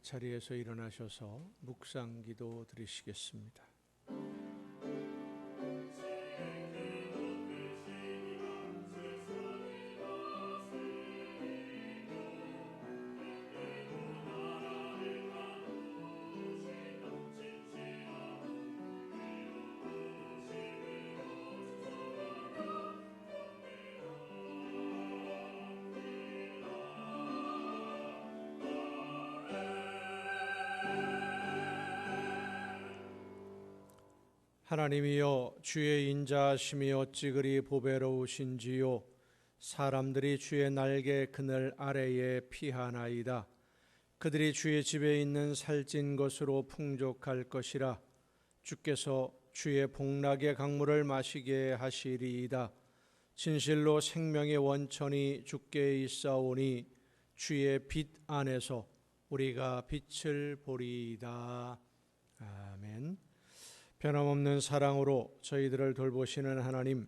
자리에서 일어나셔서 묵상기도 드리시겠습니다. 하나님이여, 주의 인자하심이 어찌 그리 보배로우신지요. 사람들이 주의 날개 그늘 아래에 피하나이다. 그들이 주의 집에 있는 살찐 것으로 풍족할 것이라. 주께서 주의 복락의 강물을 마시게 하시리이다. 진실로 생명의 원천이 주께 있사오니 주의 빛 안에서 우리가 빛을 보리이다. 아멘. 변함없는 사랑으로 저희들을 돌보시는 하나님,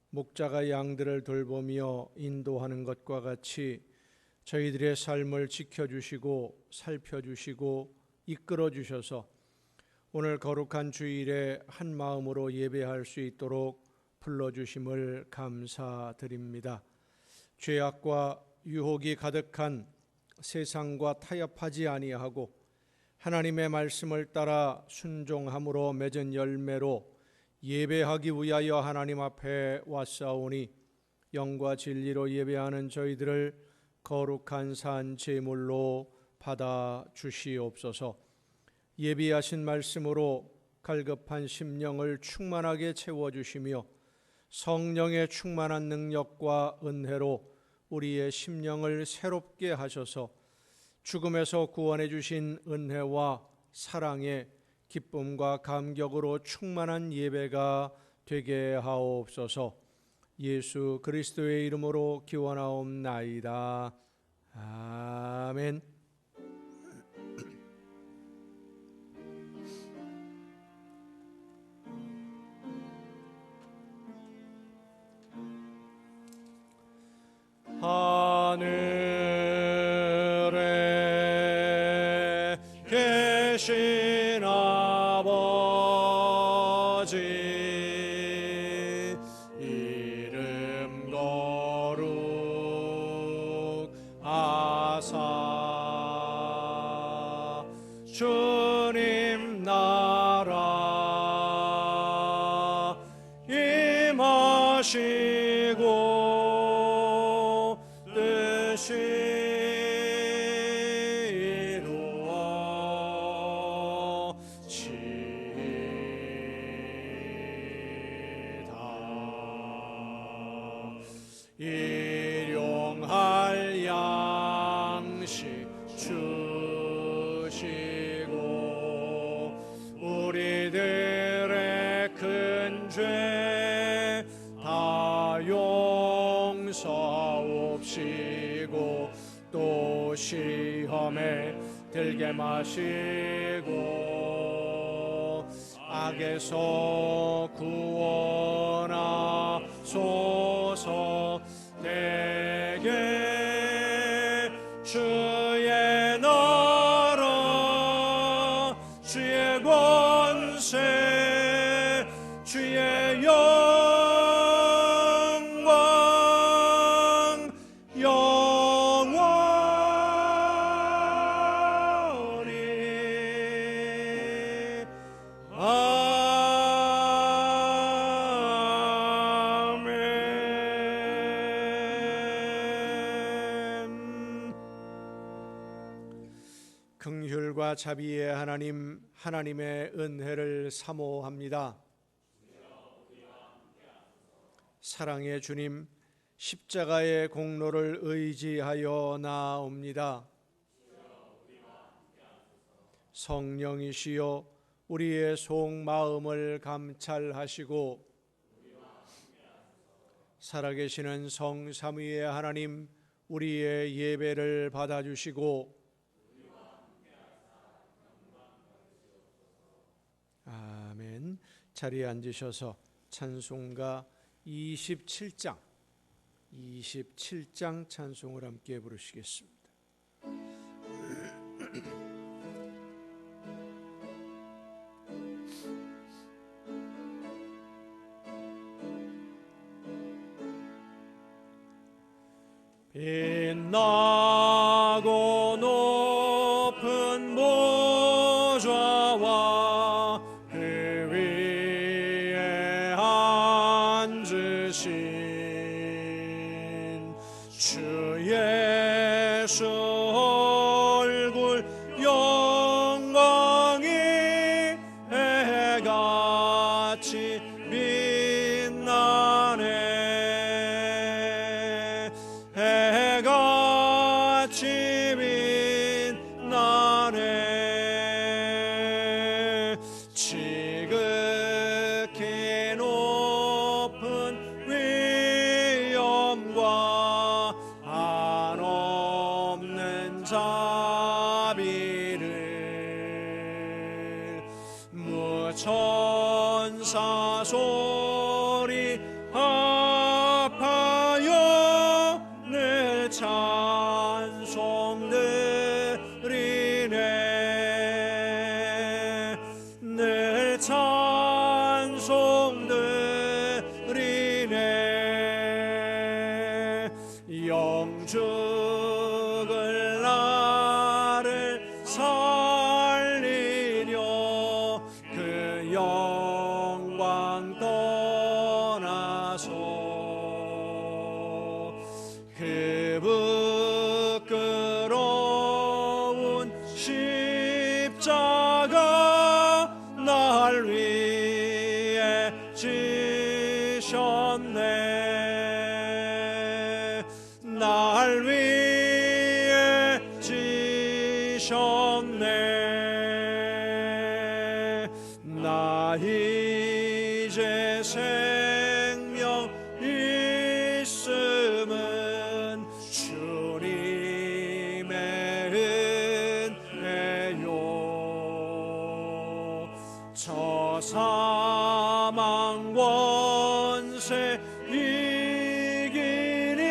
목자가 양들을 돌보며 인도하는 것과 같이 저희들의 삶을 지켜주시고 살펴주시고 이끌어주셔서 오늘 거룩한 주일에 한 마음으로 예배할 수 있도록 불러주심을 감사드립니다. 죄악과 유혹이 가득한 세상과 타협하지 아니하고 하나님의 말씀을 따라 순종함으로 맺은 열매로 예배하기 위하여 하나님 앞에 왔사오니 영과 진리로 예배하는 저희들을 거룩한 산 제물로 받아 주시옵소서. 예비하신 말씀으로 갈급한 심령을 충만하게 채워주시며 성령의 충만한 능력과 은혜로 우리의 심령을 새롭게 하셔서 죽음에서 구원해 주신 은혜와 사랑의 기쁨과 감격으로 충만한 예배가 되게 하옵소서. 예수 그리스도의 이름으로 기원하옵나이다. 아멘. 하늘에 계신 아버지, 이름 거룩하사 주님 나라 임하시고 일용할 양식 주시고 우리들의 큰 죄 다 용서옵시고 또 시험에 들게 마시고 악에서 구원하소서. 대개 주의 나라 주의 권세 주의 영광 영원히 긍휼과 자비의 하나님, 하나님의 은혜를 사모합니다. 사랑의 주님, 십자가의 공로를 의지하여 나아옵니다. 성령이시여 우리의 속마음을 감찰하시고 살아계시는 성삼위의 하나님, 우리의 예배를 받아주시고 아멘. 자리에 앉으셔서 찬송가 27장 찬송을 함께 부르시겠습니다. 빛나고 높은 보좌와 그 위에 앉으신 주 예수 얼굴 영광이 해같이 빛나네. 해같이 빛나네. 지극히 높은 위엄과 한없는 자비를 무천사 소리 합하여 늘 찬송드리네. 늘 찬송드리네. 영죽을 나를 살리려 그 영광 떠나서 그 부끄러운 십자가 날 위해 지셨네. 날 위해 지셨네. 나 이제 생명 있음은 주님의 은혜요. 저 사망 권세 이기니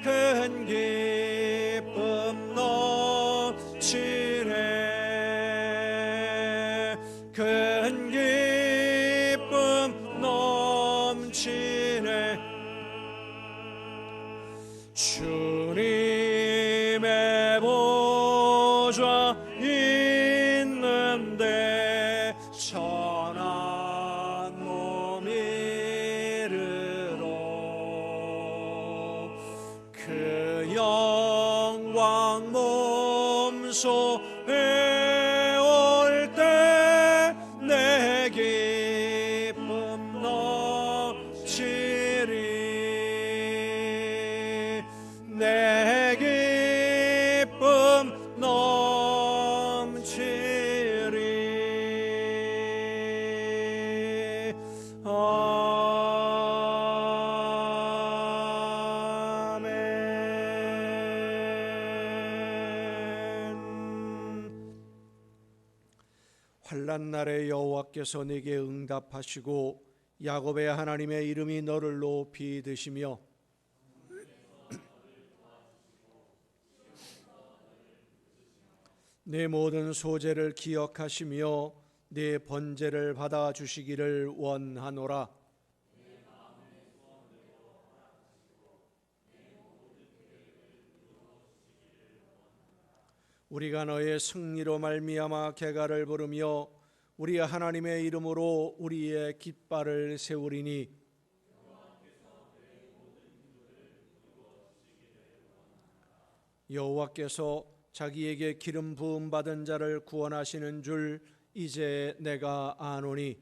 큰 기쁨 넘치네. 큰 기쁨 넘치네. 주님의 보좌 있는데 천한 몸 이르러 그 영광 몸소에 올 때 내 기쁨 넘치리. 내 기쁨 넘치리. 아멘. 환난 날에 여호와께서 네게 응답하시고 야곱의 하나님의 이름이 너를 높이 드시며 내 모든 소재를 기억하시며 내 번제를 받아 주시기를 원하노라. 우리가 너의 승리로 말미암아 개가를 부르며 우리 하나님의 이름으로 우리의 깃발을 세우리니 여호와께서 자기에게 기름 부음 받은 자를 구원하시는 줄 이제 내가 아노니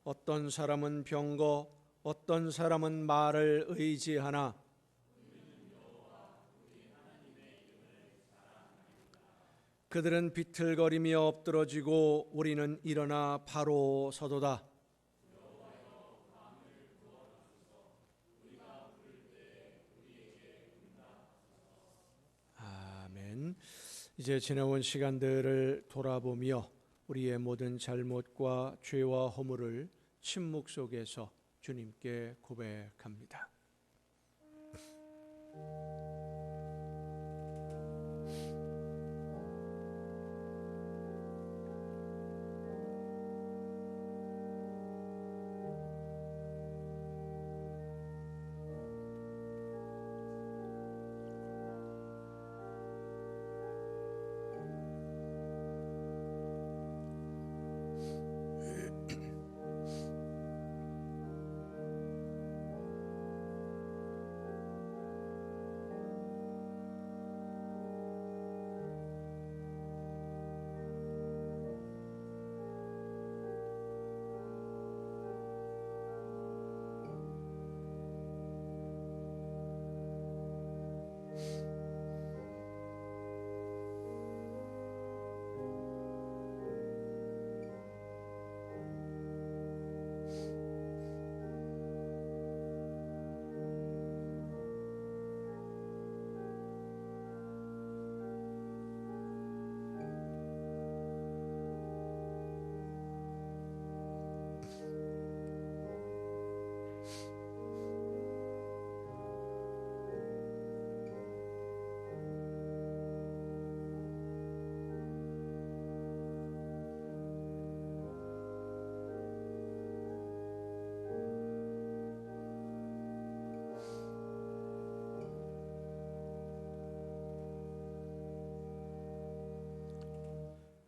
어떤 사람은 병거 어떤 사람은 말을 의지하나 그들은 비틀거리며 엎드러지고 우리는 일어나 바로 서도다. 아멘. 이제 지나온 시간들을 돌아보며 우리의 모든 잘못과 죄와 허물을 침묵 속에서 주님께 고백합니다.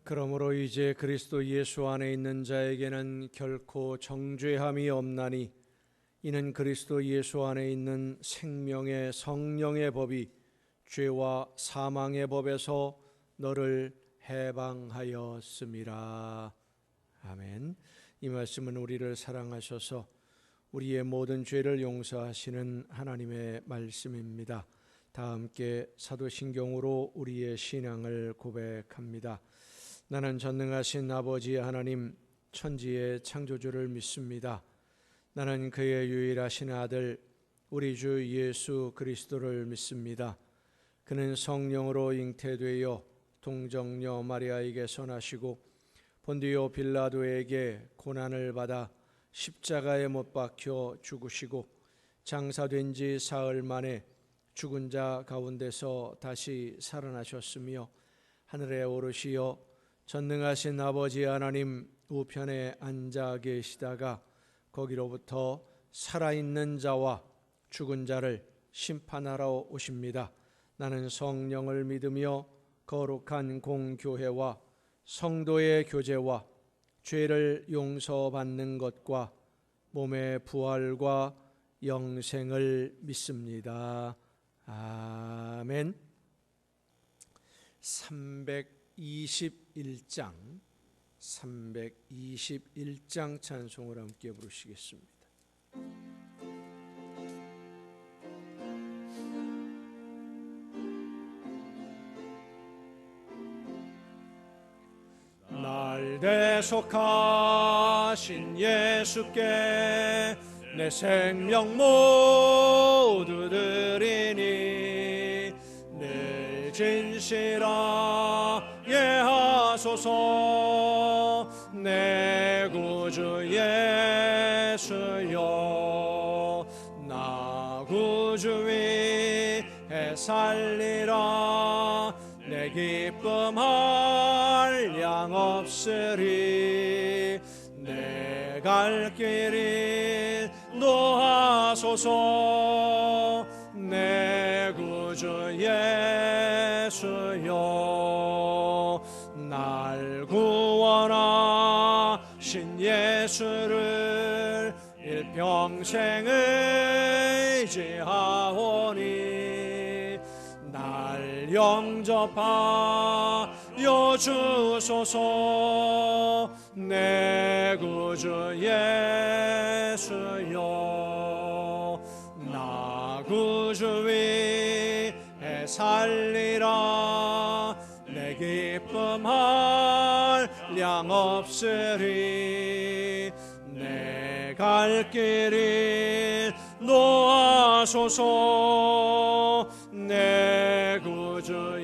그러므로 이제 그리스도 예수 안에 있는 자에게는 결코 정죄함이 없나니 이는 그리스도 예수 안에 있는 생명의 성령의 법이 죄와 사망의 법에서 너를 해방하였음이라. 아멘. 이 말씀은 우리를 사랑하셔서 우리의 모든 죄를 용서하시는 하나님의 말씀입니다. 다 함께 사도신경으로 우리의 신앙을 고백합니다. 나는 전능하신 아버지 하나님, 천지의 창조주를 믿습니다. 나는 그의 유일하신 아들 우리 주 예수 그리스도를 믿습니다. 그는 성령으로 잉태되어 동정녀 마리아에게서 나시고 본디오 빌라도에게 고난을 받아 십자가에 못 박혀 죽으시고 장사된 지 사흘 만에 죽은 자 가운데서 다시 살아나셨으며 하늘에 오르시어 전능하신 아버지 하나님 우편에 앉아 계시다가 거기로부터 살아있는 자와 죽은 자를 심판하러 오십니다. 나는 성령을 믿으며 거룩한 공교회와 성도의 교제와 죄를 용서받는 것과 몸의 부활과 영생을 믿습니다. 아멘. 321장 찬송을 함께 부르시겠습니다. 날 대속하신 예수께 내 생명 모두 드리니 늘 진실하게 하소서. 내 구주 예수여, 나 구주 위에 살리라. 내 기쁨 한량 없으리. 내 갈 길이 노하소서. 내 구주 예수여, 날 구원하신 예수를 일평생 의지하오니 날 영접하여 주소서. 내 구주 예수여, 나 구주 위에 살리라. 내 기쁨 한량 없으리. 내 갈 길이 노하소서. 내 구주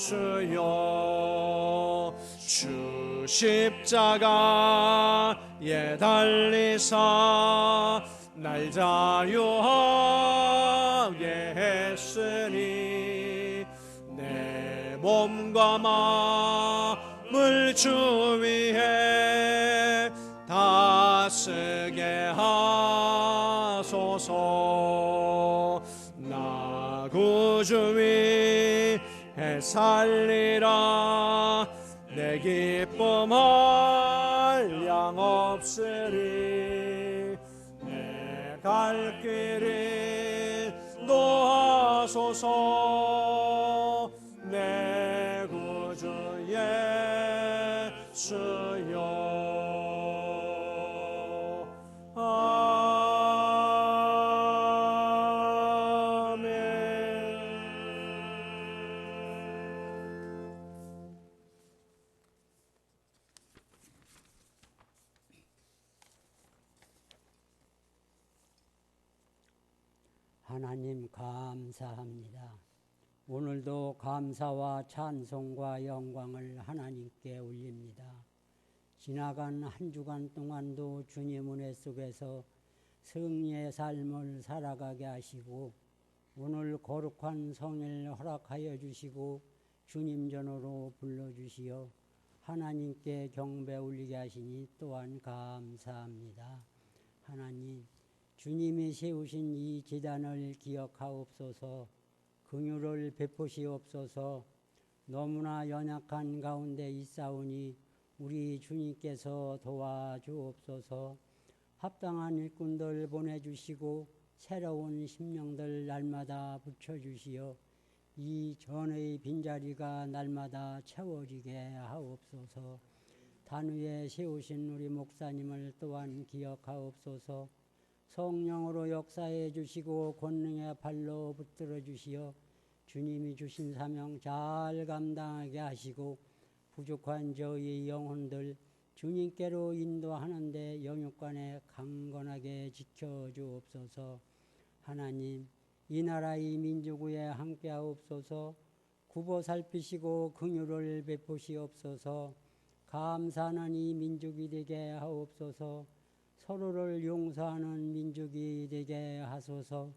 예수여, 주 십자가에 달리사 날 자유하게 했으니 내 몸과 마음을 주 위에 다쓰게 하소서. 나 구주 위에 살리라. 내 기쁨 한량 없으리. 내 갈 길이 노하소서. 내 구주 예수여, 아멘. 하나님 감사합니다. 오늘도 감사와 찬송과 영광을 하나님께 올립니다. 지나간 한 주간 동안도 주님 은혜 속에서 승리의 삶을 살아가게 하시고 오늘 거룩한 성일 허락하여 주시고 주님 전으로 불러주시어 하나님께 경배 올리게 하시니 또한 감사합니다. 하나님, 주님이 세우신 이 제단을 기억하옵소서. 긍휼을 베푸시옵소서. 너무나 연약한 가운데 있사오니 우리 주님께서 도와주옵소서. 합당한 일꾼들 보내주시고 새로운 심령들 날마다 붙여주시어 이 전의 빈자리가 날마다 채워지게 하옵소서. 단위에 세우신 우리 목사님을 또한 기억하옵소서. 성령으로 역사해 주시고 권능의 발로 붙들어 주시어 주님이 주신 사명 잘 감당하게 하시고 부족한 저희 영혼들 주님께로 인도하는데 영육간에 강건하게 지켜주옵소서. 하나님, 이 나라 이 민족 위에 함께하옵소서. 굽어 살피시고 긍휼을 베푸시옵소서. 감사하는 이 민족이 되게 하옵소서. 서로를 용서하는 민족이 되게 하소서.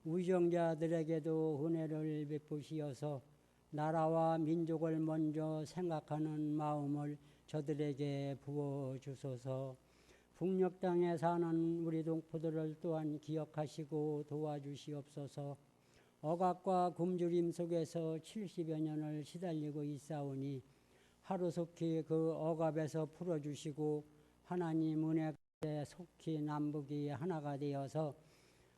위정자들에게도 은혜를 베푸시어서 나라와 민족을 먼저 생각하는 마음을 저들에게 부어주소서. 북녘 땅에 사는 우리 동포들을 또한 기억하시고 도와주시옵소서. 억압과 굶주림 속에서 70여 년을 시달리고 있사오니 하루속히 그 억압에서 풀어주시고 하나님 은혜 가운데 속히 남북이 하나가 되어서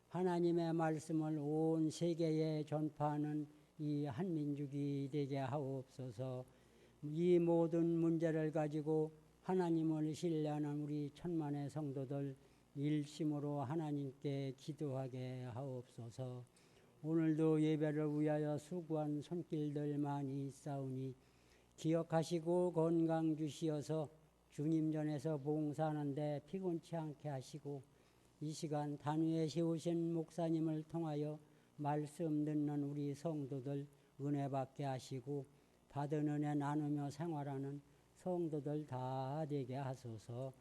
하나님의 말씀을 온 세계에 전파하는 이 한민족이 되게 하옵소서. 이 모든 문제를 가지고 하나님을 신뢰하는 우리 천만의 성도들 일심으로 하나님께 기도하게 하옵소서. 오늘도 예배를 위하여 수고한 손길들 많이 있사오니 기억하시고 건강 주시어서 주님 전에서 봉사하는데 피곤치 않게 하시고 이 시간 단위에 세우신 목사님을 통하여 말씀 듣는 우리 성도들 은혜 받게 하시고 받은 은혜 나누며 생활하는 성도들 다 되게 하소서.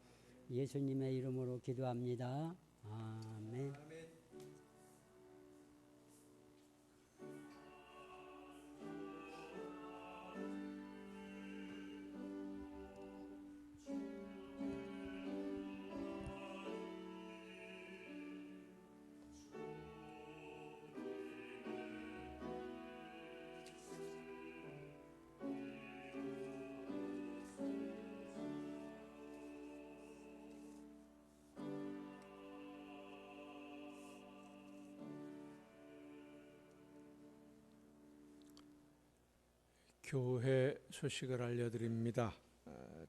예수님의 이름으로 기도합니다. 아멘. 교회 소식을 알려드립니다.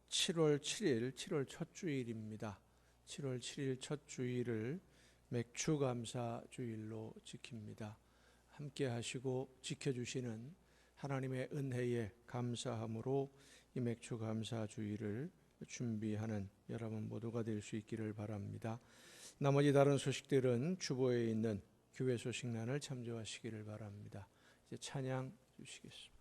7월 7일, 7월 첫 주일입니다. 7월 7일 첫 주일을 맥추감사 주일로 지킵니다. 함께 하시고 지켜주시는 하나님의 은혜에 감사함으로 이 맥추감사 주일을 준비하는 여러분 모두가 될 수 있기를 바랍니다. 나머지 다른 소식들은 주보에 있는 교회 소식란을 참조하시기를 바랍니다. 이제 찬양 주시겠습니다.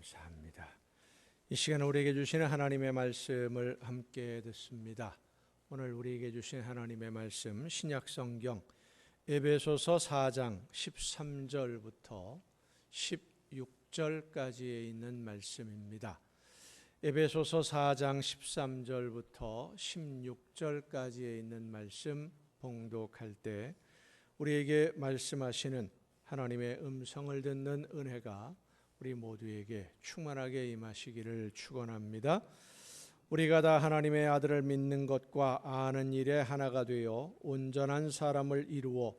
감사합니다. 이 시간 우리에게 주시는 하나님의 말씀을 함께 듣습니다. 오늘 우리에게 주신 하나님의 말씀 신약성경 에베소서 4장 13절부터 16절까지에 있는 말씀입니다. 에베소서 4장 13절부터 16절까지에 있는 말씀 봉독할 때 우리에게 말씀하시는 하나님의 음성을 듣는 은혜가 우리 모두에게 충만하게 임하시기를 축원합니다. 우리가 다 하나님의 아들을 믿는 것과 아는 일에 하나가 되어 온전한 사람을 이루어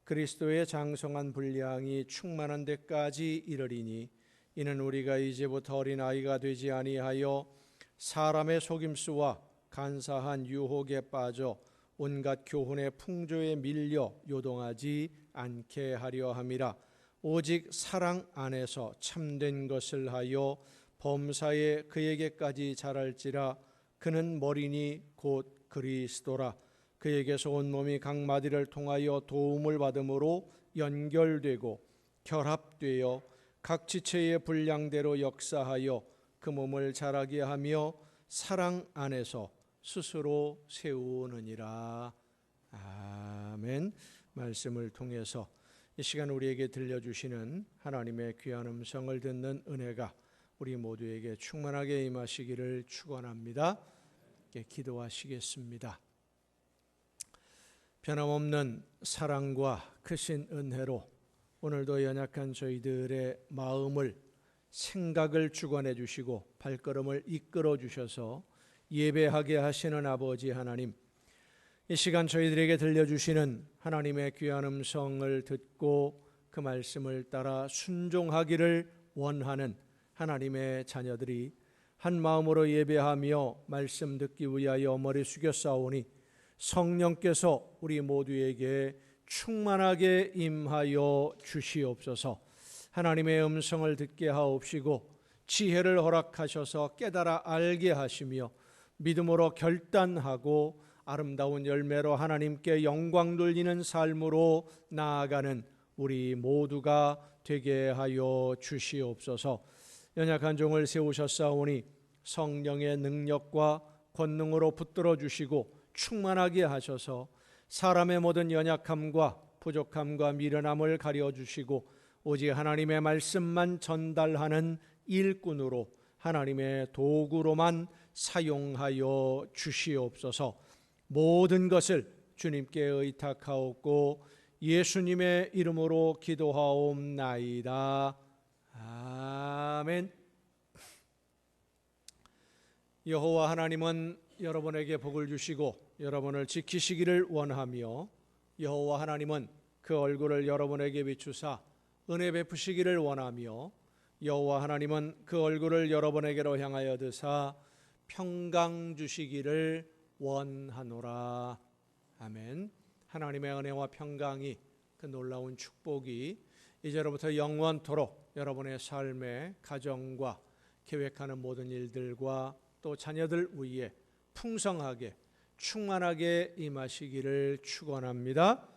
그리스도의 장성한 분량이 충만한 데까지 이르리니 이는 우리가 이제부터 어린아이가 되지 아니하여 사람의 속임수와 간사한 유혹에 빠져 온갖 교훈의 풍조에 밀려 요동하지 않게 하려 함이라. 오직 사랑 안에서 참된 것을 하여 범사에 그에게까지 자랄지라. 그는 머리니 곧 그리스도라. 그에게서 온몸이 각 마디를 통하여 도움을 받음으로 연결되고 결합되어 각 지체의 분량대로 역사하여 그 몸을 자라게 하며 사랑 안에서 스스로 세우느니라. 아멘. 말씀을 통해서 이 시간 우리에게 들려주시는 하나님의 귀한 음성을 듣는 은혜가 우리 모두에게 충만하게 임하시기를 축원합니다. 기도하시겠습니다. 변함없는 사랑과 크신 은혜로 오늘도 연약한 저희들의 마음을 생각을 주관해 주시고 발걸음을 이끌어 주셔서 예배하게 하시는 아버지 하나님, 이 시간 저희들에게 들려주시는 하나님의 귀한 음성을 듣고 그 말씀을 따라 순종하기를 원하는 하나님의 자녀들이 한 마음으로 예배하며 말씀 듣기 위하여 머리 숙여 싸우니 성령께서 우리 모두에게 충만하게 임하여 주시옵소서. 하나님의 음성을 듣게 하옵시고 지혜를 허락하셔서 깨달아 알게 하시며 믿음으로 결단하고 아름다운 열매로 하나님께 영광 돌리는 삶으로 나아가는 우리 모두가 되게 하여 주시옵소서. 연약한 종을 세우셨사오니 성령의 능력과 권능으로 붙들어 주시고 충만하게 하셔서 사람의 모든 연약함과 부족함과 미련함을 가려주시고 오직 하나님의 말씀만 전달하는 일꾼으로 하나님의 도구로만 사용하여 주시옵소서. 모든 것을 주님께 의탁하옵고 예수님의 이름으로 기도하옵나이다. 아멘. 여호와 하나님은 여러분에게 복을 주시고 여러분을 지키시기를 원하며 여호와 하나님은 그 얼굴을 여러분에게 비추사 은혜 베푸시기를 원하며 여호와 하나님은 그 얼굴을 여러분에게로 향하여 드사 평강 주시기를 원하노라. 아멘. 하나님의 은혜와 평강이 그 놀라운 축복이 이제로부터 영원토록 여러분의 삶의 가정과 계획하는 모든 일들과 또 자녀들 위에 풍성하게 충만하게 임하시기를 축원합니다.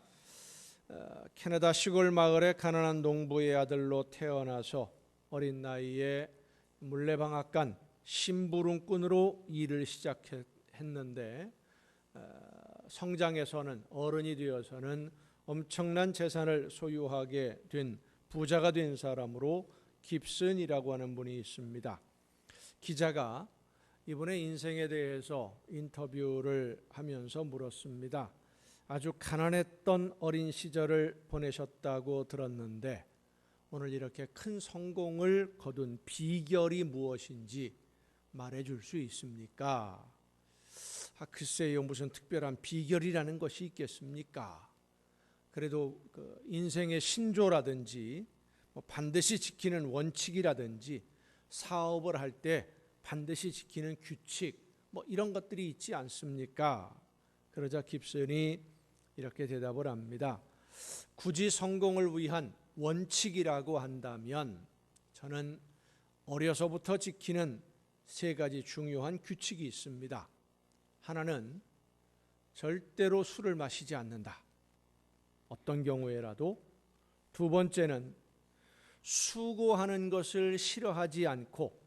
캐나다 시골 마을의 가난한 농부의 아들로 태어나서 어린 나이에 물레방앗간 심부름꾼으로 일을 시작했는데 성장해서는 어른이 되어서는 엄청난 재산을 소유하게 된 부자가 된 사람으로 깁슨이라고 하는 분이 있습니다. 기자가 이분의 인생에 대해서 인터뷰를 하면서 물었습니다. 아주 가난했던 어린 시절을 보내셨다고 들었는데 오늘 이렇게 큰 성공을 거둔 비결이 무엇인지 말해줄 수 있습니까? 글쎄요, 무슨 특별한 비결이라는 것이 있겠습니까? 그래도 그 인생의 신조라든지 반드시 지키는 원칙이라든지 사업을 할 때 반드시 지키는 규칙 이런 것들이 있지 않습니까? 그러자 깁슨이 이렇게 대답을 합니다. 굳이 성공을 위한 원칙이라고 한다면 저는 어려서부터 지키는 세 가지 중요한 규칙이 있습니다. 하나는 절대로 술을 마시지 않는다. 어떤 경우에라도. 두 번째는 수고하는 것을 싫어하지 않고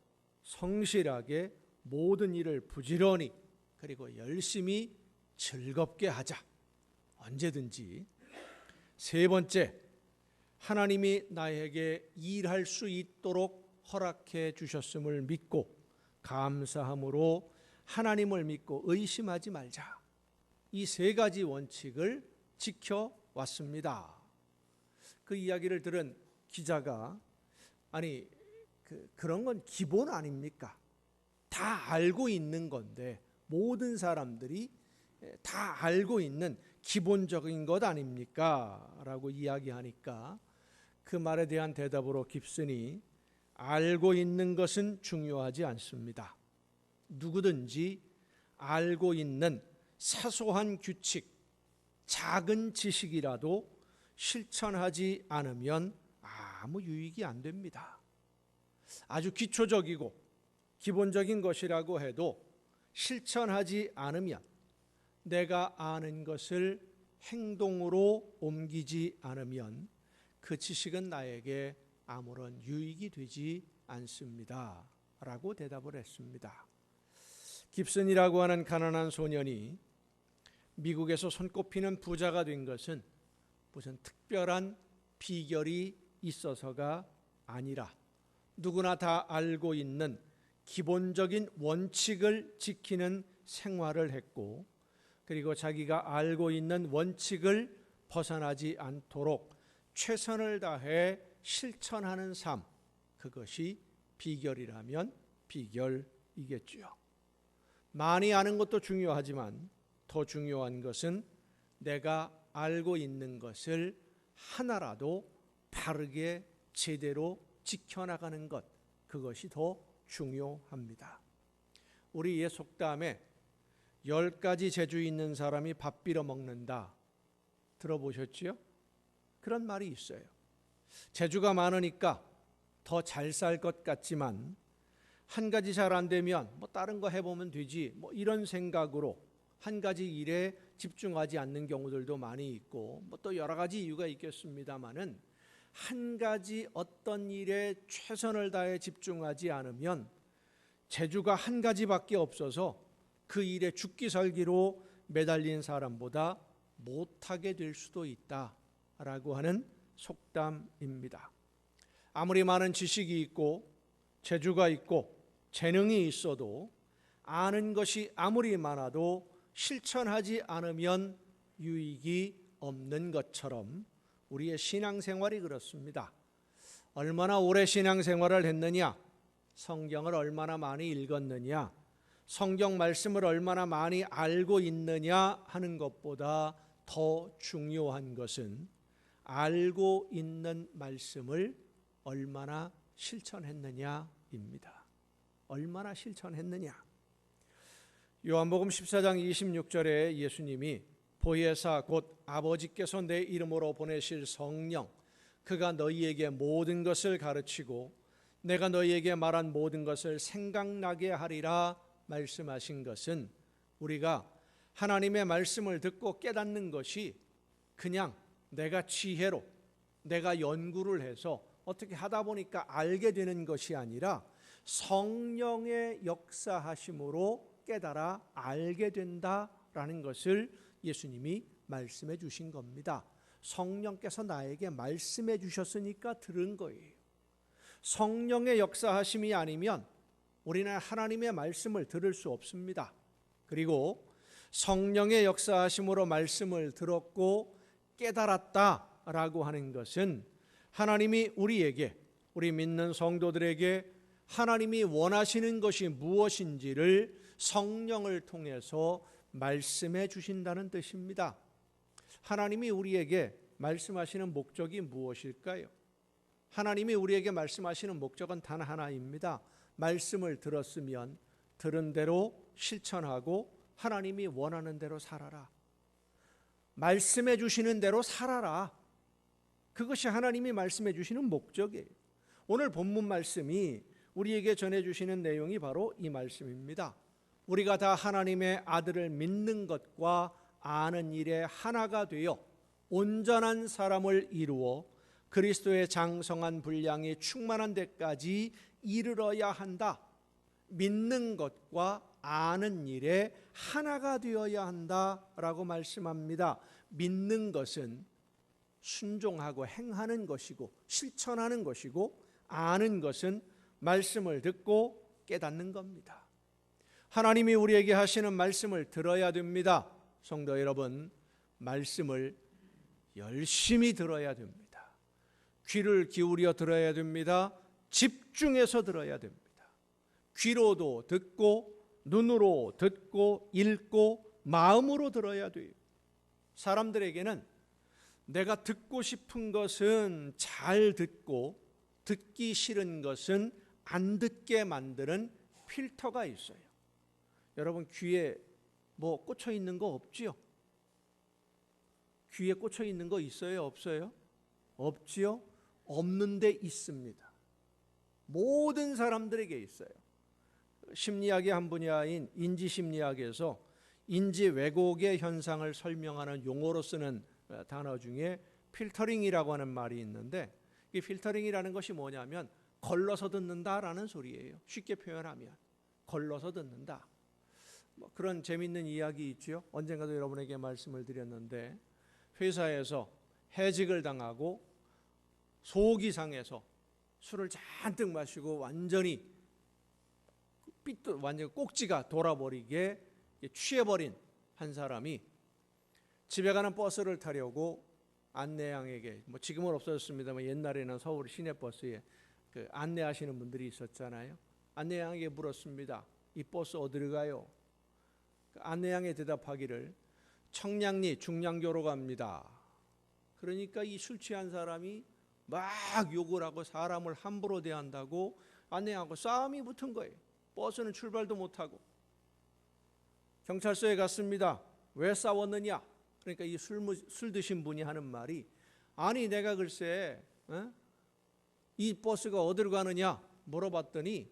성실하게 모든 일을 부지런히 그리고 열심히 즐겁게 하자. 언제든지. 세 번째, 하나님이 나에게 일할 수 있도록 허락해 주셨음을 믿고 감사함으로 하나님을 믿고 의심하지 말자. 이 세 가지 원칙을 지켜왔습니다. 그 이야기를 들은 기자가 아니 그런 건 기본 아닙니까? 다 알고 있는 건데 모든 사람들이 다 알고 있는 기본적인 것 아닙니까? 라고 이야기하니까 그 말에 대한 대답으로 깁슨이 알고 있는 것은 중요하지 않습니다. 누구든지 알고 있는 사소한 규칙, 작은 지식이라도 실천하지 않으면 아무 유익이 안 됩니다. 아주 기초적이고 기본적인 것이라고 해도 실천하지 않으면 내가 아는 것을 행동으로 옮기지 않으면 그 지식은 나에게 아무런 유익이 되지 않습니다. 라고 대답을 했습니다. 깁슨이라고 하는 가난한 소년이 미국에서 손꼽히는 부자가 된 것은 무슨 특별한 비결이 있어서가 아니라 누구나 다 알고 있는 기본적인 원칙을 지키는 생활을 했고 그리고 자기가 알고 있는 원칙을 벗어나지 않도록 최선을 다해 실천하는 삶, 그것이 비결이라면 비결이겠지요. 많이 아는 것도 중요하지만 더 중요한 것은 내가 알고 있는 것을 하나라도 바르게 제대로 지켜나가는 것, 그것이 더 중요합니다. 우리 옛 속담에 10가지 재주 있는 사람이 밥 빌어 먹는다. 들어보셨지요? 그런 말이 있어요. 재주가 많으니까 더 잘 살 것 같지만 한 가지 잘 안 되면 뭐 다른 거 해보면 되지 뭐 이런 생각으로 한 가지 일에 집중하지 않는 경우들도 많이 있고 뭐 또 여러 가지 이유가 있겠습니다마는 한 가지 어떤 일에 최선을 다해 집중하지 않으면 재주가 한 가지밖에 없어서 그 일에 죽기 살기로 매달린 사람보다 못하게 될 수도 있다라고 하는 속담입니다. 아무리 많은 지식이 있고 재주가 있고 재능이 있어도 아는 것이 아무리 많아도 실천하지 않으면 유익이 없는 것처럼 우리의 신앙생활이 그렇습니다. 얼마나 오래 신앙생활을 했느냐, 성경을 얼마나 많이 읽었느냐, 성경 말씀을 얼마나 많이 알고 있느냐 하는 것보다 더 중요한 것은 알고 있는 말씀을 얼마나 실천했느냐입니다. 얼마나 실천했느냐. 요한복음 14장 26절에 예수님이 보혜사 곧 아버지께서 내 이름으로 보내실 성령 그가 너희에게 모든 것을 가르치고 내가 너희에게 말한 모든 것을 생각나게 하리라 말씀하신 것은 우리가 하나님의 말씀을 듣고 깨닫는 것이 그냥 내가 지혜로 내가 연구를 해서 어떻게 하다 보니까 알게 되는 것이 아니라 성령의 역사하심으로 깨달아 알게 된다라는 것을 예수님이 말씀해 주신 겁니다. 성령께서 나에게 말씀해 주셨으니까 들은 거예요. 성령의 역사하심이 아니면 우리는 하나님의 말씀을 들을 수 없습니다. 그리고 성령의 역사하심으로 말씀을 들었고 깨달았다라고 하는 것은 하나님이 우리에게, 우리 믿는 성도들에게 하나님이 원하시는 것이 무엇인지를 성령을 통해서 말씀해 주신다는 뜻입니다. 하나님이 우리에게 말씀하시는 목적이 무엇일까요? 하나님이 우리에게 말씀하시는 목적은 단 하나입니다. 말씀을 들었으면 들은 대로 실천하고 하나님이 원하는 대로 살아라. 말씀해 주시는 대로 살아라. 그것이 하나님이 말씀해 주시는 목적이에요. 오늘 본문 말씀이 우리에게 전해주시는 내용이 바로 이 말씀입니다. 우리가 다 하나님의 아들을 믿는 것과 아는 일에 하나가 되어 온전한 사람을 이루어 그리스도의 장성한 분량이 충만한 데까지 이르러야 한다. 믿는 것과 아는 일에 하나가 되어야 한다라고 말씀합니다. 믿는 것은 순종하고 행하는 것이고 실천하는 것이고, 아는 것은 말씀을 듣고 깨닫는 겁니다. 하나님이 우리에게 하시는 말씀을 들어야 됩니다. 성도 여러분, 말씀을 열심히 들어야 됩니다. 귀를 기울여 들어야 됩니다. 집중해서 들어야 됩니다. 귀로도 듣고 눈으로 듣고 읽고 마음으로 들어야 돼요. 사람들에게는 내가 듣고 싶은 것은 잘 듣고 듣기 싫은 것은 안 듣게 만드는 필터가 있어요. 여러분, 귀에 뭐 꽂혀 있는 거 없지요? 귀에 꽂혀 있는 거 있어요? 없어요? 없지요? 없는데 있습니다. 모든 사람들에게 있어요. 심리학의 한 분야인 인지심리학에서 인지 왜곡의 현상을 설명하는 용어로 쓰는 단어 중에 필터링이라고 하는 말이 있는데, 이 필터링이라는 것이 뭐냐면 걸러서 듣는다라는 소리예요. 쉽게 표현하면 걸러서 듣는다. 그런 재미있는 이야기 있죠. 언젠가도 여러분에게 말씀을 드렸는데, 회사에서 해직을 당하고 속이 상해서 술을 잔뜩 마시고 완전히 꼭지가 돌아버리게 취해버린 한 사람이 집에 가는 버스를 타려고 안내양에게, 지금은 없어졌습니다만 옛날에는 서울 시내버스에 안내하시는 분들이 있었잖아요. 안내양에게 물었습니다. 이 버스 어디로 가요? 안내양이 대답하기를 청량리 중량교로 갑니다. 그러니까 이 술 취한 사람이 막 욕을 하고 사람을 함부로 대한다고 안내양하고 싸움이 붙은 거예요. 버스는 출발도 못하고. 경찰서에 갔습니다. 왜 싸웠느냐? 그러니까 이 술 드신 분이 하는 말이, 아니 내가 글쎄 이 버스가 어디로 가느냐 물어봤더니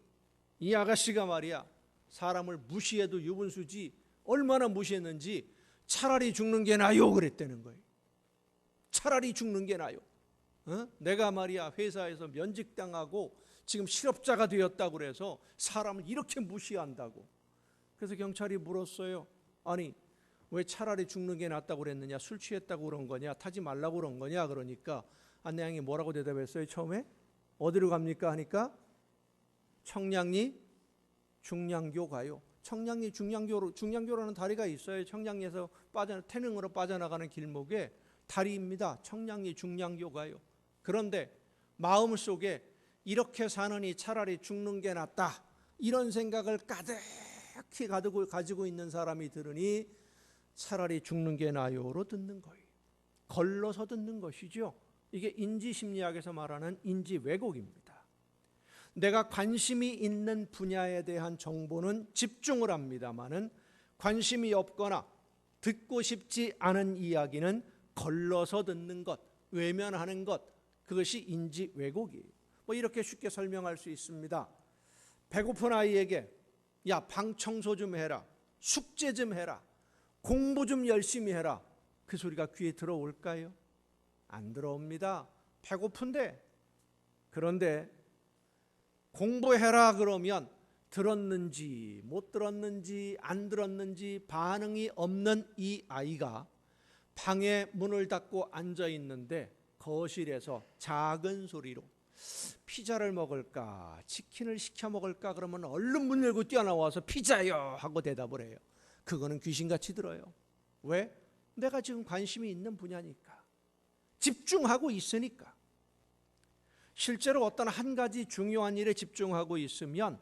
이 아가씨가 말이야, 사람을 무시해도 유분수지 얼마나 무시했는지 차라리 죽는 게 나요 그랬다는 거예요. 차라리 죽는 게 나요. 내가 말이야 회사에서 면직당하고 지금 실업자가 되었다고 그래서 사람을 이렇게 무시한다고. 그래서 경찰이 물었어요. 아니 왜 차라리 죽는 게 낫다고 그랬느냐? 술 취했다고 그런 거냐? 타지 말라고 그런 거냐? 그러니까 안내양이 뭐라고 대답했어요? 처음에 어디로 갑니까? 하니까 청량리 중량교 가요. 청량리 중량교라는 다리가 있어요. 청량리에서 태릉으로 빠져나가는 길목에 다리입니다. 청량리 중량교 가요. 그런데 마음속에 이렇게 사느니 차라리 죽는 게 낫다, 이런 생각을 가득히 가지고 있는 사람이 들으니 차라리 죽는 게 나요로 듣는 거예요. 걸러서 듣는 것이죠. 이게 인지심리학에서 말하는 인지 왜곡입니다. 내가 관심이 있는 분야에 대한 정보는 집중을 합니다마는 관심이 없거나 듣고 싶지 않은 이야기는 걸러서 듣는 것, 외면하는 것, 그것이 인지 왜곡이에요. 이렇게 쉽게 설명할 수 있습니다. 배고픈 아이에게 야, 방 청소 좀 해라, 숙제 좀 해라, 공부 좀 열심히 해라, 그 소리가 귀에 들어올까요? 안 들어옵니다. 배고픈데. 그런데 공부해라 그러면 들었는지 못 들었는지 안 들었는지 반응이 없는 이 아이가 방에 문을 닫고 앉아 있는데 거실에서 작은 소리로 피자를 먹을까 치킨을 시켜 먹을까 그러면 얼른 문 열고 뛰어나와서 피자요 하고 대답을 해요. 그거는 귀신같이 들어요. 왜? 내가 지금 관심이 있는 분야니까, 집중하고 있으니까. 실제로 어떤 한 가지 중요한 일에 집중하고 있으면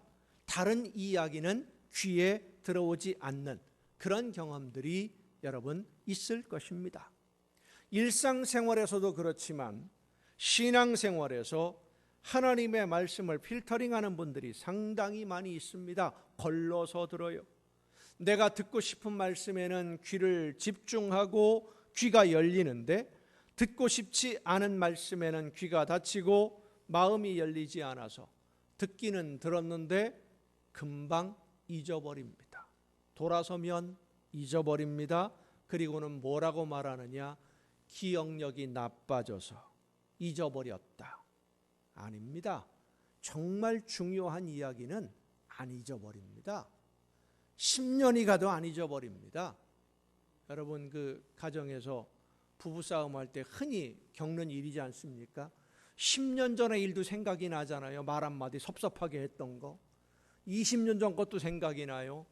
다른 이야기는 귀에 들어오지 않는 그런 경험들이 여러분 있을 것입니다. 일상생활에서도 그렇지만 신앙생활에서 하나님의 말씀을 필터링하는 분들이 상당히 많이 있습니다. 걸러서 들어요. 내가 듣고 싶은 말씀에는 귀를 집중하고 귀가 열리는데, 듣고 싶지 않은 말씀에는 귀가 닫히고 마음이 열리지 않아서 듣기는 들었는데 금방 잊어버립니다. 돌아서면 잊어버립니다. 그리고는 뭐라고 말하느냐? 기억력이 나빠져서 잊어버렸다. 아닙니다. 정말 중요한 이야기는 안 잊어버립니다. 10년이 가도 안 잊어버립니다. 여러분, 그 가정에서 부부싸움 할 때 흔히 겪는 일이지 않습니까? 10년 전의 일도 생각이 나잖아요. 말 한마디 섭섭하게 했던 거. 20년 전 것도 생각이 나요.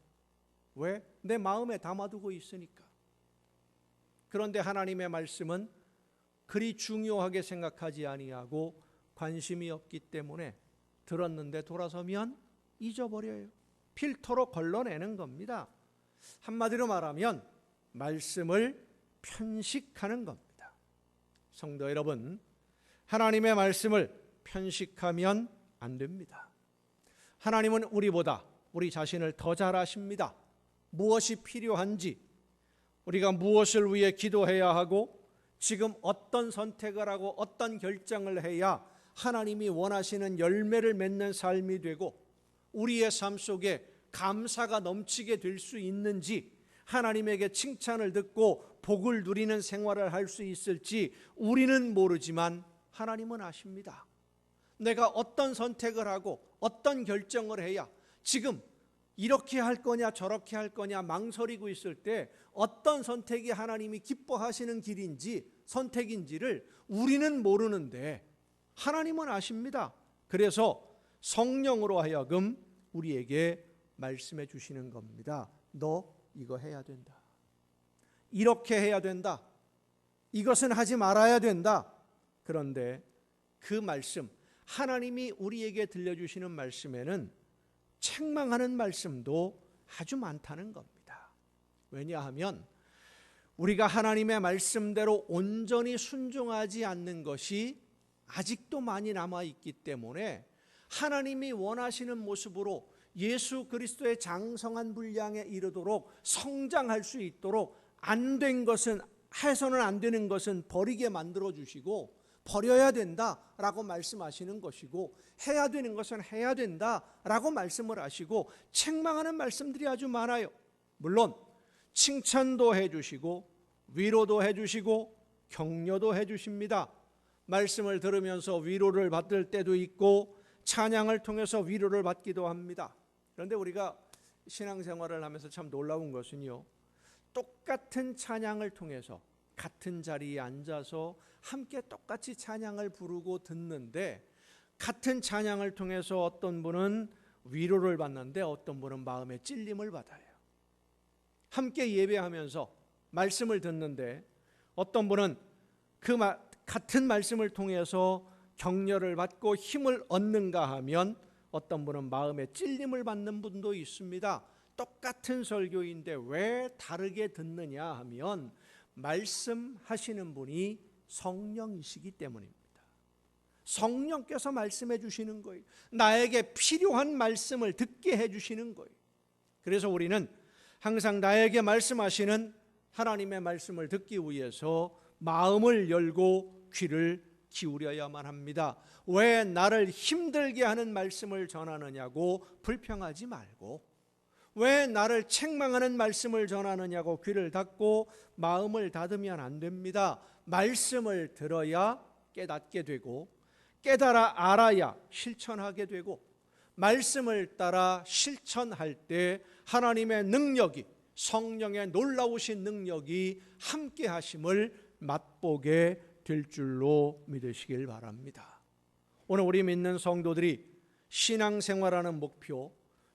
왜? 내 마음에 담아두고 있으니까. 그런데 하나님의 말씀은 그리 중요하게 생각하지 아니하고 관심이 없기 때문에 들었는데 돌아서면 잊어버려요. 필터로 걸러내는 겁니다. 한마디로 말하면 말씀을 편식하는 겁니다. 성도 여러분, 하나님의 말씀을 편식하면 안 됩니다. 하나님은 우리보다 우리 자신을 더 잘 아십니다. 무엇이 필요한지, 우리가 무엇을 위해 기도해야 하고 지금 어떤 선택을 하고 어떤 결정을 해야 하나님이 원하시는 열매를 맺는 삶이 되고 우리의 삶 속에 감사가 넘치게 될 수 있는지, 하나님에게 칭찬을 듣고 복을 누리는 생활을 할 수 있을지 우리는 모르지만 하나님은 아십니다. 내가 어떤 선택을 하고 어떤 결정을 해야 지금 이렇게 할 거냐 저렇게 할 거냐 망설이고 있을 때 어떤 선택이 하나님이 기뻐하시는 길인지 선택인지를 우리는 모르는데 하나님은 아십니다. 그래서 성령으로 하여금 우리에게 말씀해 주시는 겁니다. 너 이거 해야 된다. 이렇게 해야 된다. 이것은 하지 말아야 된다. 그런데 그 말씀, 하나님이 우리에게 들려주시는 말씀에는 책망하는 말씀도 아주 많다는 겁니다. 왜냐하면 우리가 하나님의 말씀대로 온전히 순종하지 않는 것이 아직도 많이 남아있기 때문에 하나님이 원하시는 모습으로 예수 그리스도의 장성한 분량에 이르도록 성장할 수 있도록 안 된 것은, 해서는 안 되는 것은 버리게 만들어 주시고 버려야 된다라고 말씀하시는 것이고 해야 되는 것은 해야 된다라고 말씀을 하시고 책망하는 말씀들이 아주 많아요. 물론 칭찬도 해주시고 위로도 해주시고 격려도 해주십니다. 말씀을 들으면서 위로를 받을 때도 있고 찬양을 통해서 위로를 받기도 합니다. 그런데 우리가 신앙생활을 하면서 참 놀라운 것은요, 똑같은 찬양을 통해서 같은 자리에 앉아서 함께 똑같이 찬양을 부르고 듣는데 같은 찬양을 통해서 어떤 분은 위로를 받는데 어떤 분은 마음에 찔림을 받아요. 함께 예배하면서 말씀을 듣는데 어떤 분은 그 같은 말씀을 통해서 격려를 받고 힘을 얻는가 하면 어떤 분은 마음에 찔림을 받는 분도 있습니다. 똑같은 설교인데 왜 다르게 듣느냐 하면 말씀하시는 분이 성령이시기 때문입니다. 성령께서 말씀해 주시는 거예요. 나에게 필요한 말씀을 듣게 해 주시는 거예요. 그래서 우리는 항상 나에게 말씀하시는 하나님의 말씀을 듣기 위해서 마음을 열고 귀를 기울여야만 합니다. 왜 나를 힘들게 하는 말씀을 전하느냐고 불평하지 말고, 왜 나를 책망하는 말씀을 전하느냐고 귀를 닫고 마음을 닫으면 안 됩니다. 말씀을 들어야 깨닫게 되고 깨달아 알아야 실천하게 되고 말씀을 따라 실천할 때 하나님의 능력이, 성령의 놀라우신 능력이 함께 하심을 맛보게 될 줄로 믿으시길 바랍니다. 오늘 우리 믿는 성도들이 신앙생활하는 목표,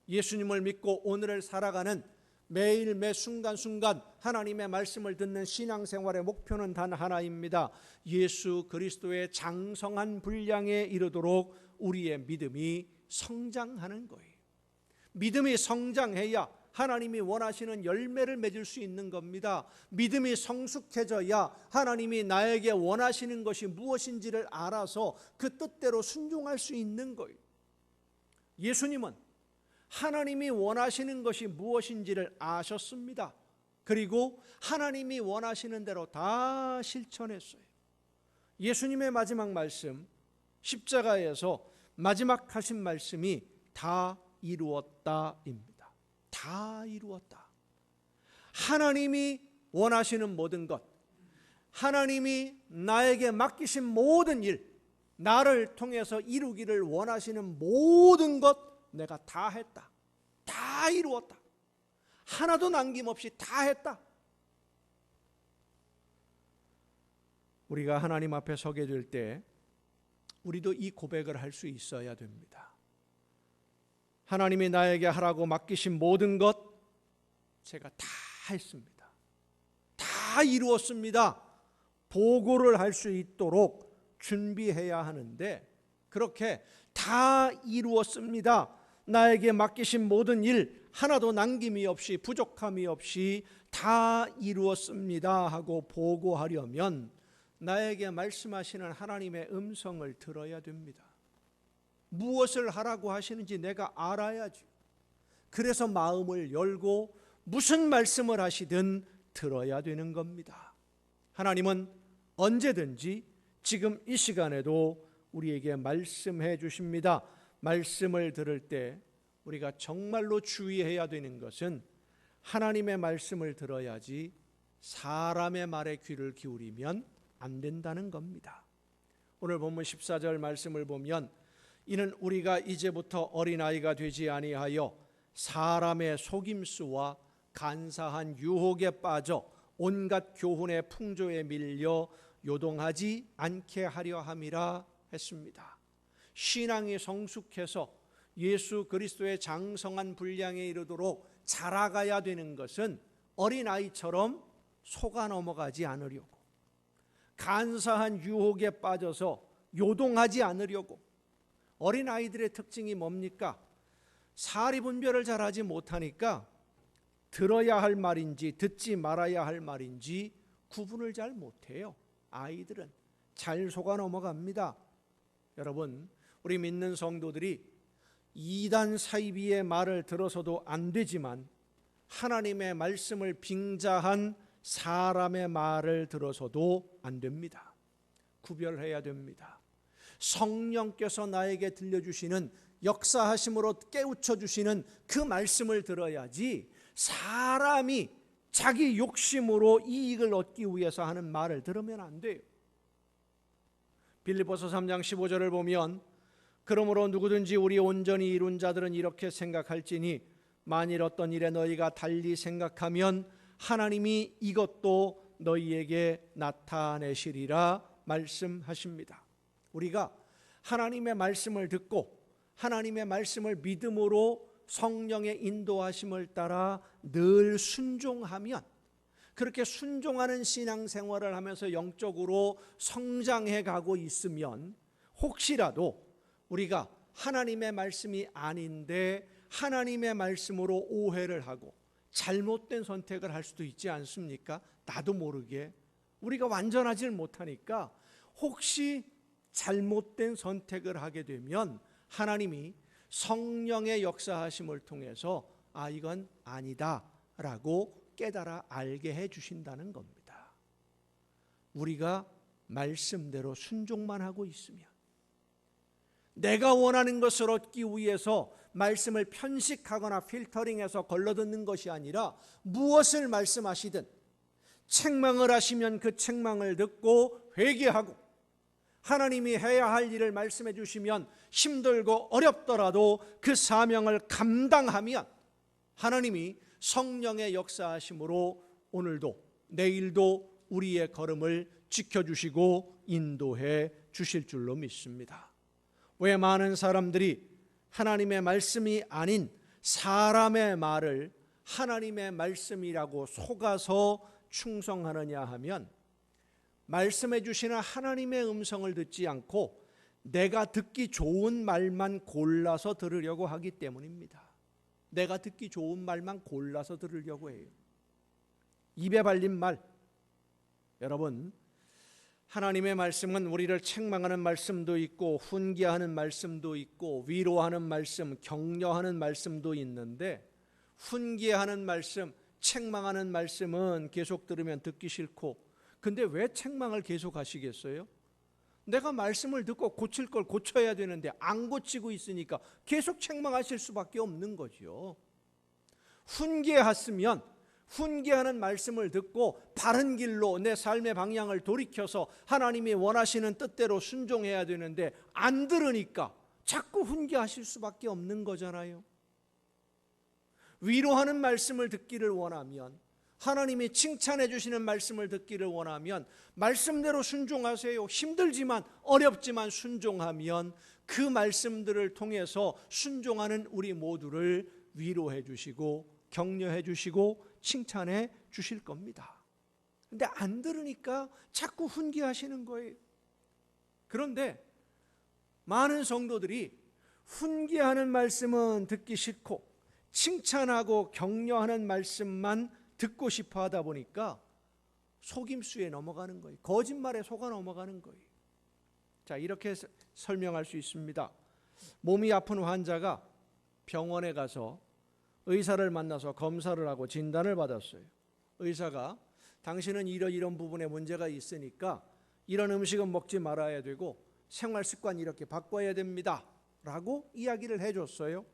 예수님을 믿고 오늘을 살아가는 매일 매 순간순간 하나님의 말씀을 듣는 신앙생활의 목표는 단 하나입니다. 예수 그리스도의 장성한 분량에 이르도록 우리의 믿음이 성장하는 거예요. 믿음이 성장해야 하나님이 원하시는 열매를 맺을 수 있는 겁니다. 믿음이 성숙해져야 하나님이 나에게 원하시는 것이 무엇인지를 알아서 그 뜻대로 순종할 수 있는 거예요. 예수님은 하나님이 원하시는 것이 무엇인지를 아셨습니다. 그리고 하나님이 원하시는 대로 다 실천했어요. 예수님의 마지막 말씀, 십자가에서 마지막 하신 말씀이 다 이루었다입니다. 다 이루었다. 하나님이 원하시는 모든 것, 하나님이 나에게 맡기신 모든 일, 나를 통해서 이루기를 원하시는 모든 것 내가 다 했다. 다 이루었다. 하나도 남김없이 다 했다. 우리가 하나님 앞에 서게 될 때 우리도 이 고백을 할 수 있어야 됩니다. 하나님이 나에게 하라고 맡기신 모든 것 제가 다 했습니다. 다 이루었습니다. 보고를 할 수 있도록 준비해야 하는데 그렇게 다 이루었습니다. 나에게 맡기신 모든 일 하나도 남김이 없이 부족함이 없이 다 이루었습니다 하고 보고하려면 나에게 말씀하시는 하나님의 음성을 들어야 됩니다. 무엇을 하라고 하시는지 내가 알아야지. 그래서 마음을 열고 무슨 말씀을 하시든 들어야 되는 겁니다. 하나님은 언제든지 지금 이 시간에도 우리에게 말씀해 주십니다. 말씀을 들을 때 우리가 정말로 주의해야 되는 것은 하나님의 말씀을 들어야지 사람의 말에 귀를 기울이면 안 된다는 겁니다. 오늘 본문 14절 말씀을 보면 이는 우리가 이제부터 어린아이가 되지 아니하여 사람의 속임수와 간사한 유혹에 빠져 온갖 교훈의 풍조에 밀려 요동하지 않게 하려 함이라 했습니다. 신앙이 성숙해서 예수 그리스도의 장성한 분량에 이르도록 자라가야 되는 것은 어린아이처럼 속아 넘어가지 않으려고, 간사한 유혹에 빠져서 요동하지 않으려고. 어린아이들의 특징이 뭡니까? 사리분별을 잘하지 못하니까 들어야 할 말인지 듣지 말아야 할 말인지 구분을 잘 못해요. 아이들은 잘 속아 넘어갑니다. 여러분, 우리 믿는 성도들이 이단 사이비의 말을 들어서도 안 되지만 하나님의 말씀을 빙자한 사람의 말을 들어서도 안 됩니다. 구별해야 됩니다. 성령께서 나에게 들려주시는 역사하심으로 깨우쳐 주시는 그 말씀을 들어야지 사람이 자기 욕심으로 이익을 얻기 위해서 하는 말을 들으면 안 돼요. 빌립보서 3장 15절을 보면 그러므로 누구든지 우리 온전히 이룬 자들은 이렇게 생각할지니 만일 어떤 일에 너희가 달리 생각하면 하나님이 이것도 너희에게 나타내시리라 말씀하십니다. 우리가 하나님의 말씀을 듣고 하나님의 말씀을 믿음으로 성령의 인도하심을 따라 늘 순종하면, 그렇게 순종하는 신앙생활을 하면서 영적으로 성장해 가고 있으면 혹시라도 우리가 하나님의 말씀이 아닌데 하나님의 말씀으로 오해를 하고 잘못된 선택을 할 수도 있지 않습니까? 나도 모르게 우리가 완전하지 못하니까 혹시 잘못된 선택을 하게 되면 하나님이 성령의 역사하심을 통해서 이건 아니다 라고 깨달아 알게 해주신다는 겁니다. 우리가 말씀대로 순종만 하고 있으면, 내가 원하는 것을 얻기 위해서 말씀을 편식하거나 필터링해서 걸러듣는 것이 아니라 무엇을 말씀하시든 책망을 하시면 그 책망을 듣고 회개하고, 하나님이 해야 할 일을 말씀해 주시면 힘들고 어렵더라도 그 사명을 감당하면 하나님이 성령의 역사하심으로 오늘도 내일도 우리의 걸음을 지켜주시고 인도해 주실 줄로 믿습니다. 왜 많은 사람들이 하나님의 말씀이 아닌 사람의 말을 하나님의 말씀이라고 속아서 충성하느냐 하면, 말씀해 주시는 하나님의 음성을 듣지 않고 내가 듣기 좋은 말만 골라서 들으려고 하기 때문입니다. 내가 듣기 좋은 말만 골라서 들으려고 해요. 입에 발린 말. 여러분, 하나님의 말씀은 우리를 책망하는 말씀도 있고 훈계하는 말씀도 있고 위로하는 말씀, 격려하는 말씀도 있는데, 훈계하는 말씀, 책망하는 말씀은 계속 들으면 듣기 싫고, 근데 왜 책망을 계속 하시겠어요? 내가 말씀을 듣고 고칠 걸 고쳐야 되는데 안 고치고 있으니까 계속 책망하실 수밖에 없는 거죠. 훈계했으면 훈계하는 말씀을 듣고 바른 길로 내 삶의 방향을 돌이켜서 하나님이 원하시는 뜻대로 순종해야 되는데 안 들으니까 자꾸 훈계하실 수밖에 없는 거잖아요. 위로하는 말씀을 듣기를 원하면, 하나님이 칭찬해 주시는 말씀을 듣기를 원하면 말씀대로 순종하세요. 힘들지만 어렵지만 순종하면 그 말씀들을 통해서 순종하는 우리 모두를 위로해 주시고 격려해 주시고 칭찬해 주실 겁니다. 근데 안 들으니까 자꾸 훈계하시는 거예요. 그런데 많은 성도들이 훈계하는 말씀은 듣기 싫고 칭찬하고 격려하는 말씀만 듣고 싶어 하다 보니까 속임수에 넘어가는 거예요. 거짓말에 속아 넘어가는 거예요. 자, 이렇게 설명할 수 있습니다. 몸이 아픈 환자가 병원에 가서 의사를 만나서 검사를 하고 진단을 받았어요. 의사가 당신은 이런 부분에 문제가 있으니까 이런 음식은 먹지 말아야 되고 생활 습관 이렇게 바꿔야 됩니다 라고 이야기를 해줬어요.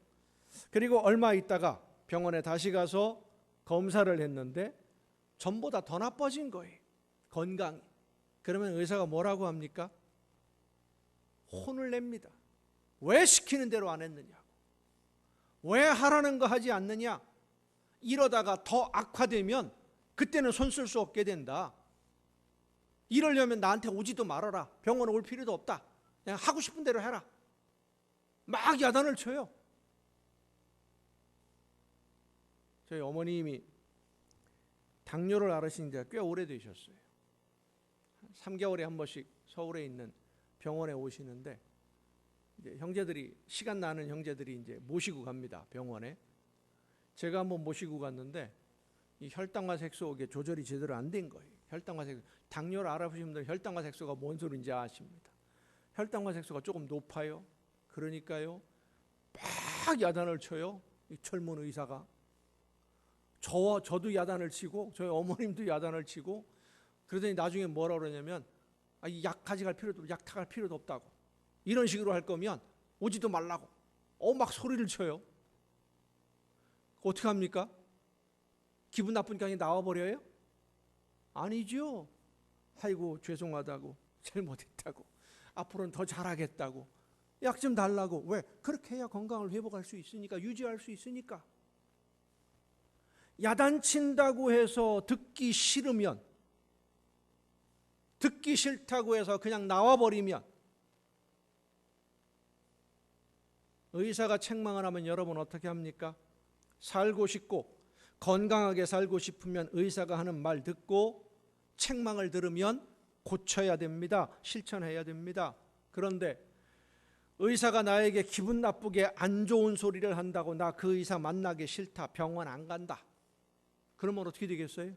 그리고 얼마 있다가 병원에 다시 가서 검사를 했는데 전보다 더 나빠진 거예요. 건강이. 그러면 의사가 뭐라고 합니까? 혼을 냅니다. 왜 시키는 대로 안 했느냐고. 왜 하라는 거 하지 않느냐. 이러다가 더 악화되면 그때는 손 쓸 수 없게 된다. 이러려면 나한테 오지도 말아라. 병원에 올 필요도 없다. 그냥 하고 싶은 대로 해라. 막 야단을 쳐요. 저희 어머님이 당뇨를 앓으신 지가 꽤 오래되셨어요. 3개월에 한 번씩 서울에 있는 병원에 오시는데 이제 형제들이 시간 나는 형제들이 이제 모시고 갑니다. 병원에. 제가 한번 모시고 갔는데 이 혈당과 색소 이게 조절이 제대로 안 된 거예요. 혈당과 색소. 당뇨를 알아보신 분들 혈당과 색소가 뭔 소리인지 아십니다. 혈당과 색소가 조금 높아요. 그러니까요. 막 야단을 쳐요. 이 젊은 의사가. 저도 야단을 치고 저희 어머님도 야단을 치고 그러더니 나중에 뭐라 그러냐면 약 가져갈 필요도 약 타갈 필요도 없다고. 이런 식으로 할 거면 오지도 말라고. 막 소리를 쳐요. 어떻게 합니까? 기분 나쁘니까 그냥 나와버려요? 아니죠. 아이고 죄송하다고 잘못했다고 앞으로는 더 잘하겠다고 약 좀 달라고. 왜? 그렇게 해야 건강을 회복할 수 있으니까, 유지할 수 있으니까. 야단친다고 해서 듣기 싫으면, 듣기 싫다고 해서 그냥 나와버리면, 의사가 책망을 하면 여러분 어떻게 합니까? 살고 싶고 건강하게 살고 싶으면 의사가 하는 말 듣고 책망을 들으면 고쳐야 됩니다. 실천해야 됩니다. 그런데 의사가 나에게 기분 나쁘게 안 좋은 소리를 한다고 나 그 의사 만나기 싫다, 병원 안 간다. 그러면 어떻게 되겠어요?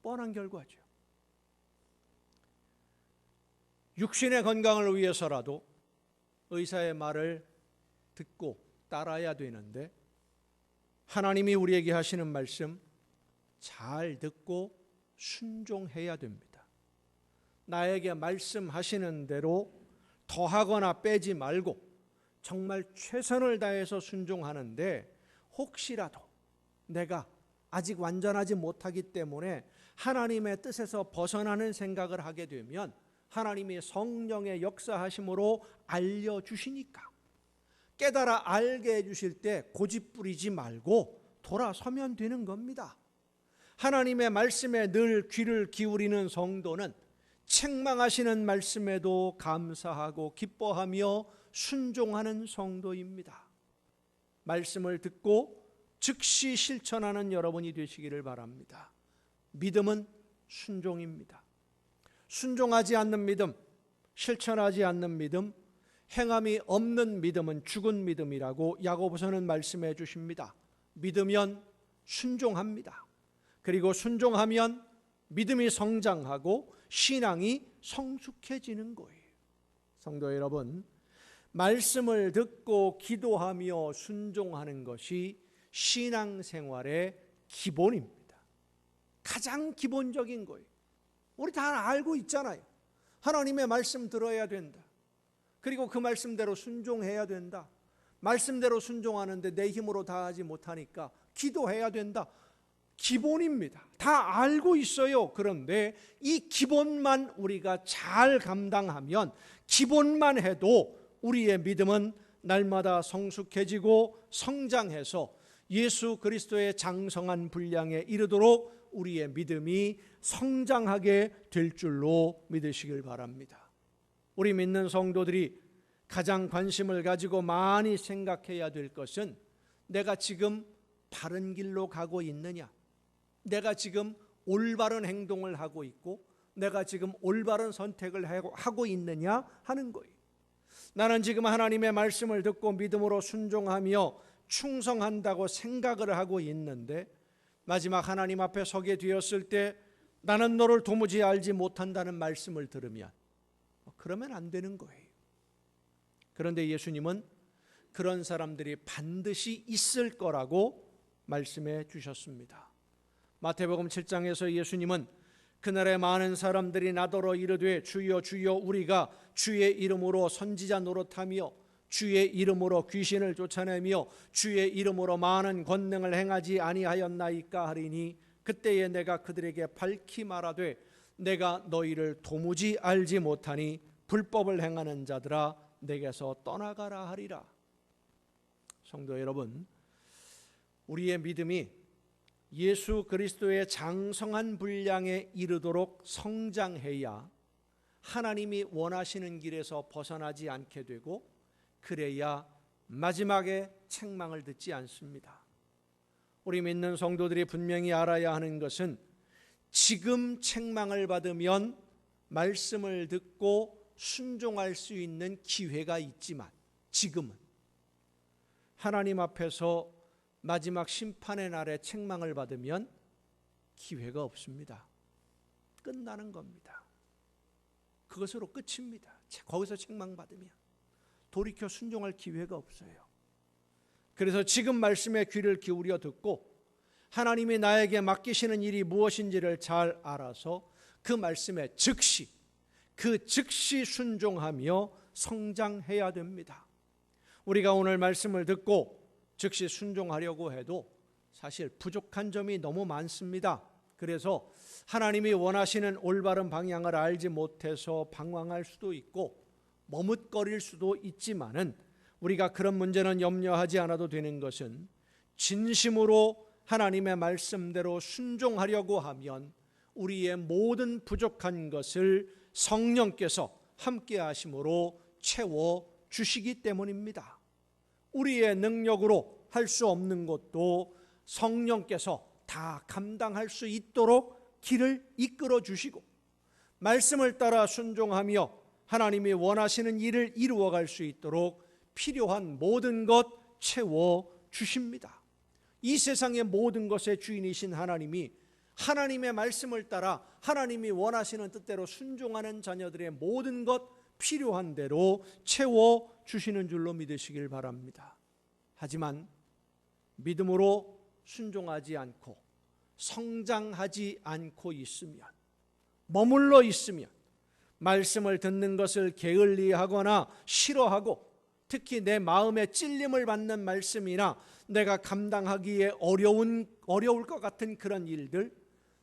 뻔한 결과죠. 육신의 건강을 위해서라도 의사의 말을 듣고 따라야 되는데 하나님이 우리에게 하시는 말씀 잘 듣고 순종해야 됩니다. 나에게 말씀하시는 대로 더하거나 빼지 말고 정말 최선을 다해서 순종하는데 혹시라도 내가 아직 완전하지 못하기 때문에 하나님의 뜻에서 벗어나는 생각을 하게 되면 하나님이 성령의 역사하심으로 알려주시니까 깨달아 알게 해주실 때 고집 부리지 말고 돌아서면 되는 겁니다. 하나님의 말씀에 늘 귀를 기울이는 성도는 책망하시는 말씀에도 감사하고 기뻐하며 순종하는 성도입니다. 말씀을 듣고 즉시 실천하는 여러분이 되시기를 바랍니다. 믿음은 순종입니다. 순종하지 않는 믿음, 실천하지 않는 믿음, 행함이 없는 믿음은 죽은 믿음이라고 야고보서는 말씀해 주십니다. 믿으면 순종합니다. 그리고 순종하면 믿음이 성장하고 신앙이 성숙해지는 거예요. 성도 여러분, 말씀을 듣고 기도하며 순종하는 것이 신앙생활의 기본입니다. 가장 기본적인 거예요. 우리 다 알고 있잖아요. 하나님의 말씀 들어야 된다. 그리고 그 말씀대로 순종해야 된다. 말씀대로 순종하는데 내 힘으로 다 하지 못하니까 기도해야 된다. 기본입니다. 다 알고 있어요. 그런데 이 기본만 우리가 잘 감당하면, 기본만 해도 우리의 믿음은 날마다 성숙해지고 성장해서 예수 그리스도의 장성한 분량에 이르도록 우리의 믿음이 성장하게 될 줄로 믿으시길 바랍니다. 우리 믿는 성도들이 가장 관심을 가지고 많이 생각해야 될 것은, 내가 지금 바른 길로 가고 있느냐, 내가 지금 올바른 행동을 하고 있고, 내가 지금 올바른 선택을 하고 있느냐 하는 거예요. 나는 지금 하나님의 말씀을 듣고 믿음으로 순종하며 충성한다고 생각을 하고 있는데, 마지막 하나님 앞에 서게 되었을 때 나는 너를 도무지 알지 못한다는 말씀을 들으면, 그러면 안 되는 거예요. 그런데 예수님은 그런 사람들이 반드시 있을 거라고 말씀해 주셨습니다. 마태복음 7장에서 예수님은 그날에 많은 사람들이 나더러 이르되 주여 주여 우리가 주의 이름으로 선지자 노릇하며 주의 이름으로 귀신을 쫓아내며 주의 이름으로 많은 권능을 행하지 아니하였나이까 하리니, 그때에 내가 그들에게 밝히 말하되 내가 너희를 도무지 알지 못하니 불법을 행하는 자들아 내게서 떠나가라 하리라. 성도 여러분, 우리의 믿음이 예수 그리스도의 장성한 분량에 이르도록 성장해야 하나님이 원하시는 길에서 벗어나지 않게 되고, 그래야 마지막에 책망을 듣지 않습니다. 우리 믿는 성도들이 분명히 알아야 하는 것은, 지금 책망을 받으면 말씀을 듣고 순종할 수 있는 기회가 있지만, 지금은 하나님 앞에서 마지막 심판의 날에 책망을 받으면 기회가 없습니다. 끝나는 겁니다. 그것으로 끝입니다. 거기서 책망받으면 돌이켜 순종할 기회가 없어요. 그래서 지금 말씀에 귀를 기울여 듣고 하나님이 나에게 맡기시는 일이 무엇인지를 잘 알아서 그 말씀에 즉시 순종하며 성장해야 됩니다. 우리가 오늘 말씀을 듣고 즉시 순종하려고 해도 사실 부족한 점이 너무 많습니다. 그래서 하나님이 원하시는 올바른 방향을 알지 못해서 방황할 수도 있고 머뭇거릴 수도 있지만은, 우리가 그런 문제는 염려하지 않아도 되는 것은, 진심으로 하나님의 말씀대로 순종하려고 하면 우리의 모든 부족한 것을 성령께서 함께 하심으로 채워 주시기 때문입니다. 우리의 능력으로 할 수 없는 것도 성령께서 다 감당할 수 있도록 길을 이끌어 주시고, 말씀을 따라 순종하며 하나님이 원하시는 일을 이루어갈 수 있도록 필요한 모든 것 채워 주십니다. 이 세상의 모든 것의 주인이신 하나님이 하나님의 말씀을 따라 하나님이 원하시는 뜻대로 순종하는 자녀들의 모든 것 필요한 대로 채워 주시는 줄로 믿으시길 바랍니다. 하지만 믿음으로 순종하지 않고 성장하지 않고 있으면, 머물러 있으면, 말씀을 듣는 것을 게을리하거나 싫어하고, 특히 내 마음에 찔림을 받는 말씀이나 내가 감당하기에 어려울 것 같은 그런 일들,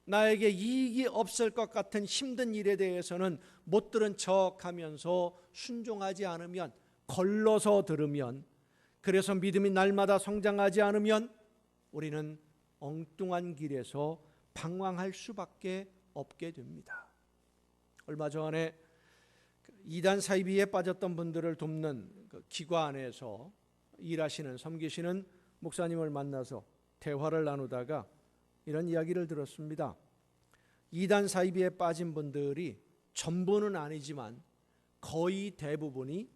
나에게 이익이 없을 것 같은 힘든 일에 대해서는 못 들은 척하면서 순종하지 않으면, 걸러서 들으면, 그래서 믿음이 날마다 성장하지 않으면 우리는 엉뚱한 길에서 방황할 수밖에 없게 됩니다. 얼마 전에 이단 사이비에 빠졌던 분들을 돕는 기관에서 일하시는, 섬기시는 목사님을 만나서 대화를 나누다가 이런 이야기를 들었습니다. 이단 사이비에 빠진 분들이 전부는 아니지만 거의 대부분이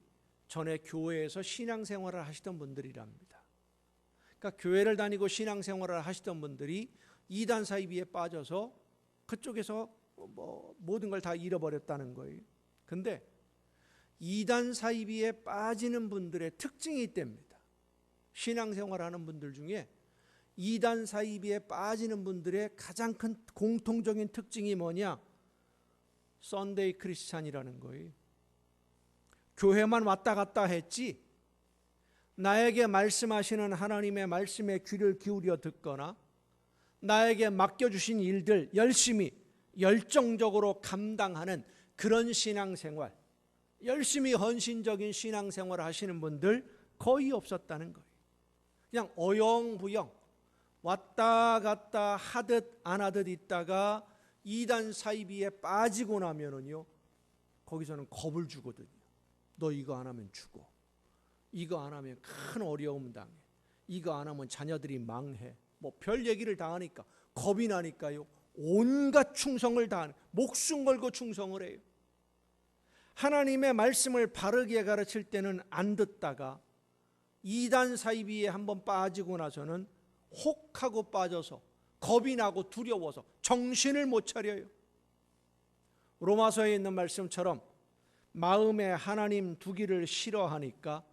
전에 교회에서 신앙생활을 하시던 분들이랍니다. 그러니까 교회를 다니고 신앙생활을 하시던 분들이 이단 사이비에 빠져서 그쪽에서 모든 걸 다 잃어버렸다는 거예요. 근데 이단 사이비에 빠지는 분들의 특징이 있답니다. 신앙생활하는 분들 중에 이단 사이비에 빠지는 분들의 가장 큰 공통적인 특징이 뭐냐? 썬데이 크리스찬이라는 거예요. 교회만 왔다 갔다 했지 나에게 말씀하시는 하나님의 말씀에 귀를 기울여 듣거나 나에게 맡겨주신 일들 열심히 열정적으로 감당하는 그런 신앙생활, 열심히 헌신적인 신앙생활을 하시는 분들 거의 없었다는 거예요. 그냥 어영부영 왔다 갔다 하듯 안 하듯 있다가 이단 사이비에 빠지고 나면은요, 거기서는 겁을 주거든요. 너 이거 안 하면 죽어. 이거 안 하면 큰 어려움 당해. 이거 안 하면 자녀들이 망해. 뭐 별 얘기를 다 하니까 겁이 나니까요, 온갖 충성을 다하는, 목숨 걸고 충성을 해요. 하나님의 말씀을 바르게 가르칠 때는 안 듣다가 이단 사이비에 한번 빠지고 나서는 혹하고 빠져서 겁이 나고 두려워서 정신을 못 차려요. 로마서에 있는 말씀처럼 마음에 하나님 두기를 싫어하니까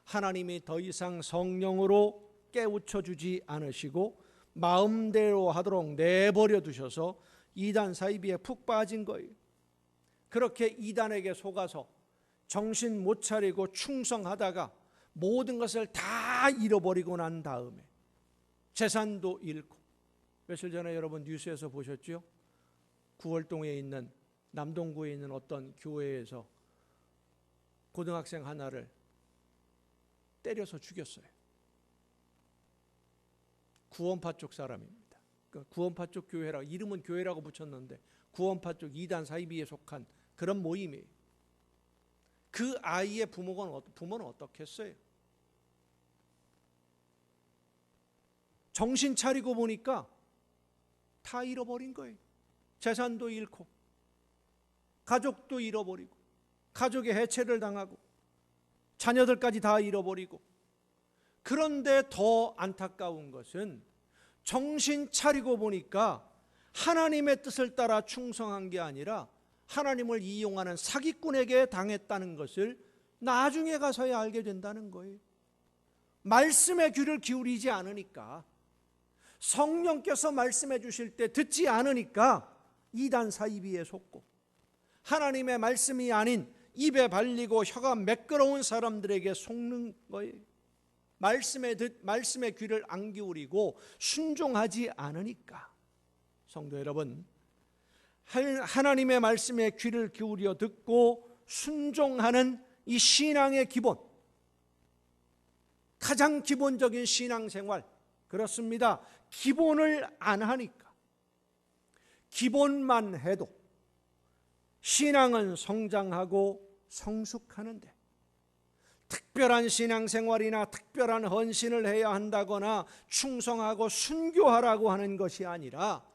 하나님이 더 이상 성령으로 깨우쳐 주지 않으시고 마음대로 하도록 내버려 두셔서 이단 사이비에 푹 빠진 거예요. 그렇게 이단에게 속아서 정신 못 차리고 충성하다가 모든 것을 다 잃어버리고 난 다음에 재산도 잃고, 며칠 전에 여러분 뉴스에서 보셨죠? 구월동에 있는, 남동구에 있는 어떤 교회에서 고등학생 하나를 때려서 죽였어요. 구원파 쪽 사람입니다. 그러니까 구원파 쪽 교회라고, 이름은 교회라고 붙였는데 구원파 쪽 이단 사이비에 속한 그런 모임이에요. 그 아이의 부모는 어떻겠어요? 정신 차리고 보니까 다 잃어버린 거예요. 재산도 잃고 가족도 잃어버리고 가족의 해체를 당하고 자녀들까지 다 잃어버리고. 그런데 더 안타까운 것은 정신 차리고 보니까 하나님의 뜻을 따라 충성한 게 아니라 하나님을 이용하는 사기꾼에게 당했다는 것을 나중에 가서야 알게 된다는 거예요. 말씀의 귀를 기울이지 않으니까, 성령께서 말씀해 주실 때 듣지 않으니까 이단 사이비에 속고, 하나님의 말씀이 아닌 입에 발리고 혀가 매끄러운 사람들에게 속는 거예요. 말씀의 귀를 안 기울이고 순종하지 않으니까. 성도 여러분, 하나님의 말씀에 귀를 기울여 듣고 순종하는 이 신앙의 기본, 가장 기본적인 신앙생활, 그렇습니다. 기본을 안 하니까, 기본만 해도 신앙은 성장하고 성숙하는데, 특별한 신앙생활이나 특별한 헌신을 해야 한다거나 충성하고 순교하라고 하는 것이 아니라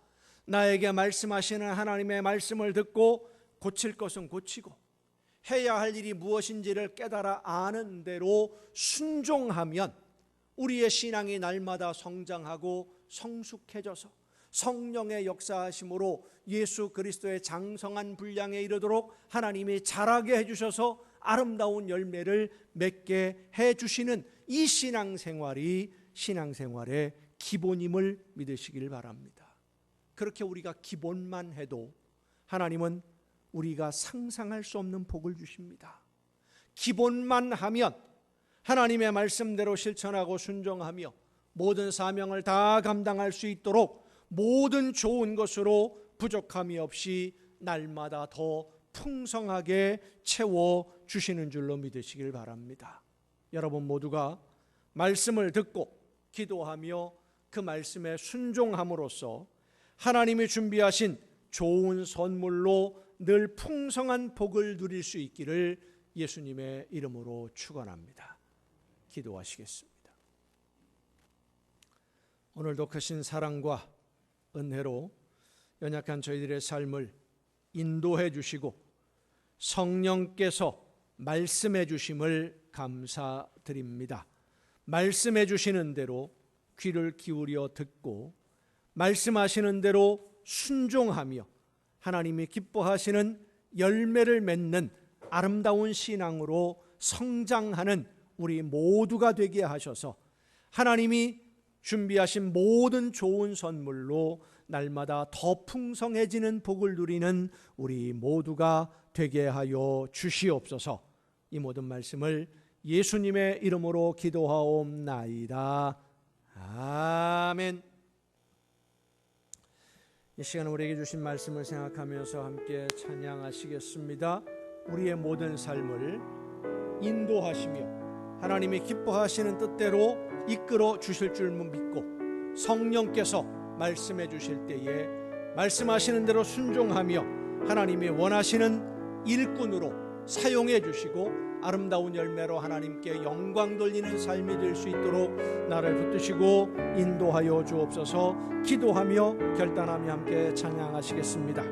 나에게 말씀하시는 하나님의 말씀을 듣고 고칠 것은 고치고 해야 할 일이 무엇인지를 깨달아 아는 대로 순종하면 우리의 신앙이 날마다 성장하고 성숙해져서 성령의 역사하심으로 예수 그리스도의 장성한 분량에 이르도록 하나님이 자라게 해주셔서 아름다운 열매를 맺게 해주시는 이 신앙생활이 신앙생활의 기본임을 믿으시길 바랍니다. 그렇게 우리가 기본만 해도 하나님은 우리가 상상할 수 없는 복을 주십니다. 기본만 하면 하나님의 말씀대로 실천하고 순종하며 모든 사명을 다 감당할 수 있도록 모든 좋은 것으로 부족함이 없이 날마다 더 풍성하게 채워주시는 줄로 믿으시길 바랍니다. 여러분 모두가 말씀을 듣고 기도하며 그 말씀에 순종함으로써 하나님이 준비하신 좋은 선물로 늘 풍성한 복을 누릴 수 있기를 예수님의 이름으로 축원합니다. 기도하시겠습니다. 오늘도 크신 사랑과 은혜로 연약한 저희들의 삶을 인도해 주시고 성령께서 말씀해 주심을 감사드립니다. 말씀해 주시는 대로 귀를 기울여 듣고 말씀하시는 대로 순종하며 하나님이 기뻐하시는 열매를 맺는 아름다운 신앙으로 성장하는 우리 모두가 되게 하셔서 하나님이 준비하신 모든 좋은 선물로 날마다 더 풍성해지는 복을 누리는 우리 모두가 되게 하여 주시옵소서. 이 모든 말씀을 예수님의 이름으로 기도하옵나이다. 아멘. 이 시간 우리에게 주신 말씀을 생각하면서 함께 찬양하시겠습니다. 우리의 모든 삶을 인도하시며 하나님이 기뻐하시는 뜻대로 이끌어 주실 줄 믿고 성령께서 말씀해 주실 때에 말씀하시는 대로 순종하며 하나님이 원하시는 일꾼으로 사용해 주시고 아름다운 열매로 하나님께 영광 돌리는 삶이 될 수 있도록 나를 붙드시고 인도하여 주옵소서. 기도하며 결단하며 함께 찬양하시겠습니다.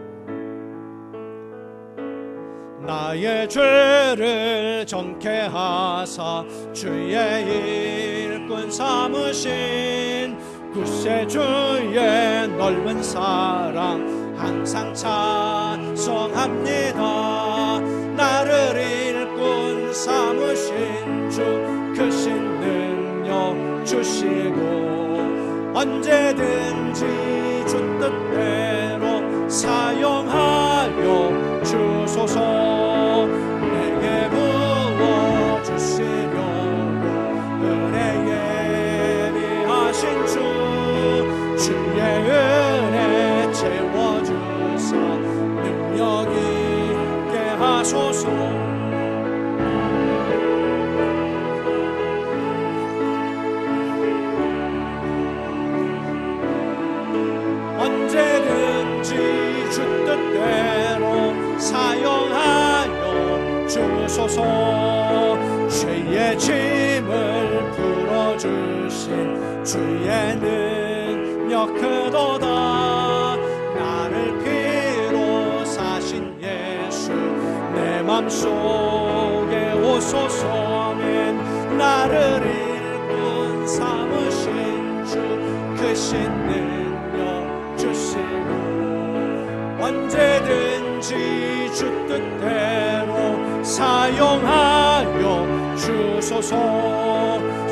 나의 죄를 정케 하사 주의 일꾼 삼으신 구세주의 넓은 사랑 항상 찬송합니다. 나를 일꾼 삼으신 주 크신 능력 주시고 언제든지 주 뜻대로 사용하여 주소서. 내게 부어주시려고 은혜 예비하신 주 주의 은혜 채워주사 능력 있게 하소서. 언제든지 주 뜻대로 사용하여 주소서. 죄의 짐을 풀어주신 주의 능력 크도다. 나를 피로 사신 예수 내 맘속에 오소서. 아멘. 나를 일꾼 삼으신 주 크신 능력 주시고 언제든지 주 뜻대로 사용하여 주소서.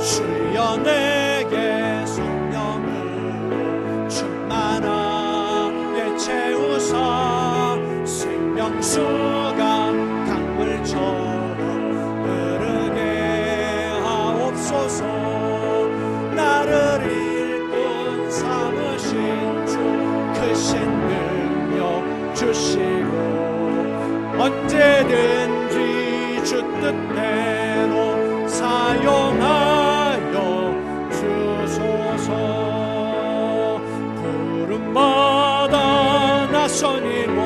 주여 내게 성령으로 충만하게 채우사 생명수가 강물처럼 흐르게 하옵소서. 나를 일꾼 삼으신 주 크신 능력 주시고 언제든지 주 뜻대로 사용하여 주소서. 부름받아 나선 이 몸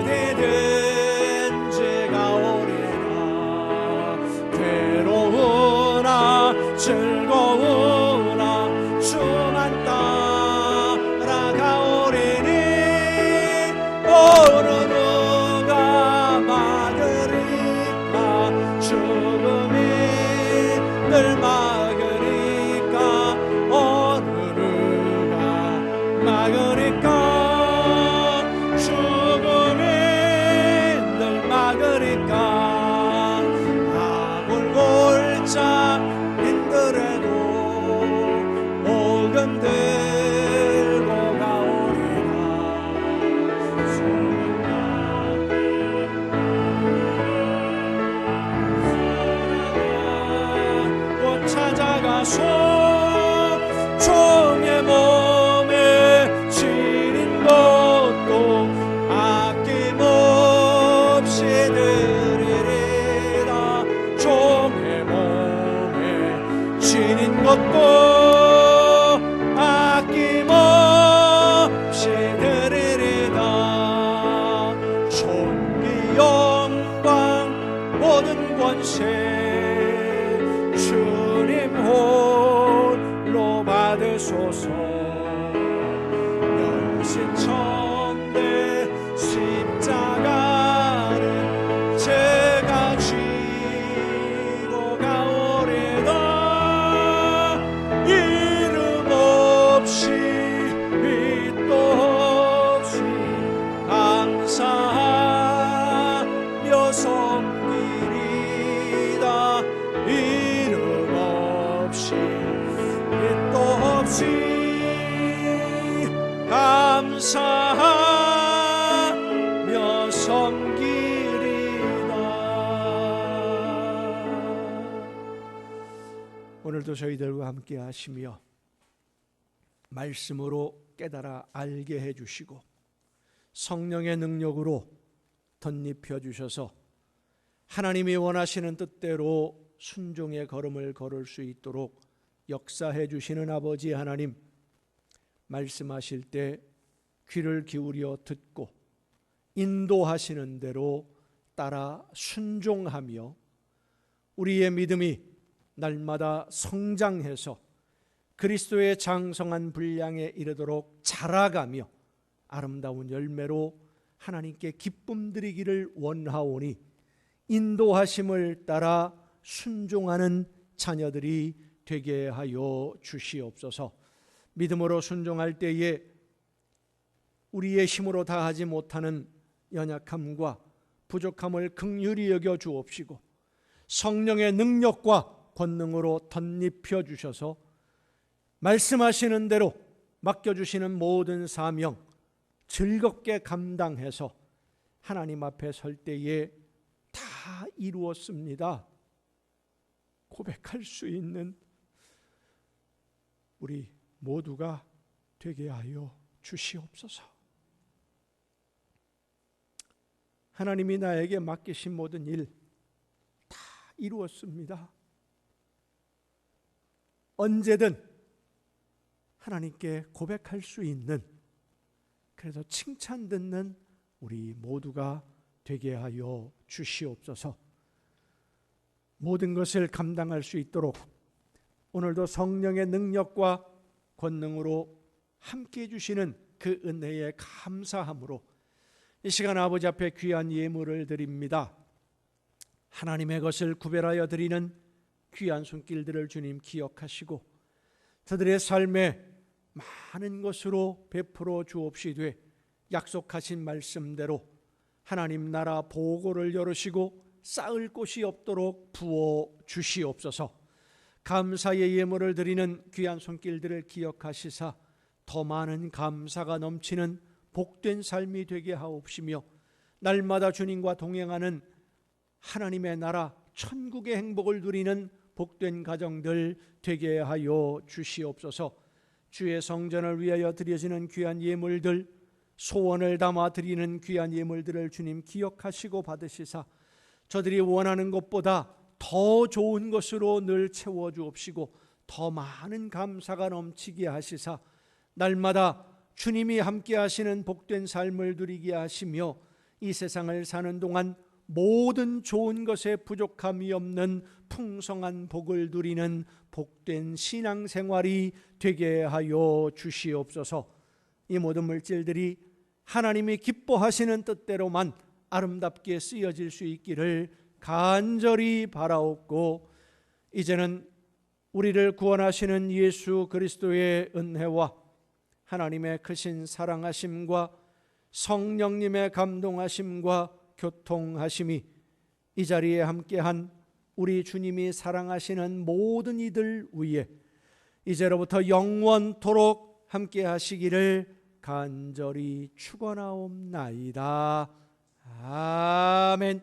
어디든지 가오리라. 괴로우나 즐거우나 주만 따라가오리니 어느 누가 막으리까. 죽음이 늘 막으리까. 어느 누가 막으리까. 죽음이 늘 막으리까. 아굴골짜 힘들어도 목은 들고 가오리라. 곧 찾아가서 종의 몸에 지닌 것도 아낌없이 드리리라. 종의 몸에 지닌 것도 아낌없이 드리리라. 존귀 영광 모든 권세 주님 홀로 받으소서. 열신천대 십자가를 제가 지고 가오리다. 이름 없이 빛도 없이 감사하며 섬기리다. 이름 없이 빛도 없이 감사하며 섬기리다. 오늘도 저희들과 함께 하시며 말씀으로 깨달아 알게 해주시고 성령의 능력으로 덧입혀 주셔서 하나님이 원하시는 뜻대로 순종의 걸음을 걸을 수 있도록 역사해 주시는 아버지 하나님, 말씀하실 때 귀를 기울여 듣고 인도하시는 대로 따라 순종하며 우리의 믿음이 날마다 성장해서 그리스도의 장성한 분량에 이르도록 자라가며 아름다운 열매로 하나님께 기쁨 드리기를 원하오니 인도하심을 따라 순종하는 자녀들이 되게 하여 주시옵소서. 믿음으로 순종할 때에 우리의 힘으로 다하지 못하는 연약함과 부족함을 긍휼히 여겨 주옵시고 성령의 능력과 권능으로 덧입혀 주셔서 말씀하시는 대로 맡겨주시는 모든 사명 즐겁게 감당해서 하나님 앞에 설 때에 다 이루었습니다 고백할 수 있는 우리 모두가 되게 하여 주시옵소서. 하나님이 나에게 맡기신 모든 일 다 이루었습니다. 언제든 하나님께 고백할 수 있는, 그래서 칭찬 듣는 우리 모두가 되게 하여 주시옵소서. 모든 것을 감당할 수 있도록 오늘도 성령의 능력과 권능으로 함께 해주시는 그 은혜에 감사함으로 이 시간 아버지 앞에 귀한 예물을 드립니다. 하나님의 것을 구별하여 드리는 귀한 손길들을 주님 기억하시고 저들의 삶에 많은 것으로 베풀어 주옵시되 약속하신 말씀대로 하나님 나라 보고를 열으시고 쌓을 곳이 없도록 부어 주시옵소서. 감사의 예물을 드리는 귀한 손길들을 기억하시사 더 많은 감사가 넘치는 복된 삶이 되게 하옵시며 날마다 주님과 동행하는 하나님의 나라 천국의 행복을 누리는 복된 가정들 되게 하여 주시옵소서. 주의 성전을 위하여 드려지는 귀한 예물들, 소원을 담아 드리는 귀한 예물들을 주님 기억하시고 받으시사 저들이 원하는 것보다 더 좋은 것으로 늘 채워주옵시고 더 많은 감사가 넘치게 하시사 날마다 주님이 함께 하시는 복된 삶을 누리게 하시며 이 세상을 사는 동안 모든 좋은 것에 부족함이 없는 풍성한 복을 누리는 복된 신앙생활이 되게 하여 주시옵소서. 이 모든 물질들이 하나님이 기뻐하시는 뜻대로만 아름답게 쓰여질 수 있기를 간절히 바라옵고 이제는 우리를 구원하시는 예수 그리스도의 은혜와 하나님의 크신 사랑하심과 성령님의 감동하심과 교통하심이 이 자리에 함께한 우리 주님이 사랑하시는 모든 이들 위에 이제로부터 영원토록 함께 하시기를 간절히 축원하옵나이다. 아멘.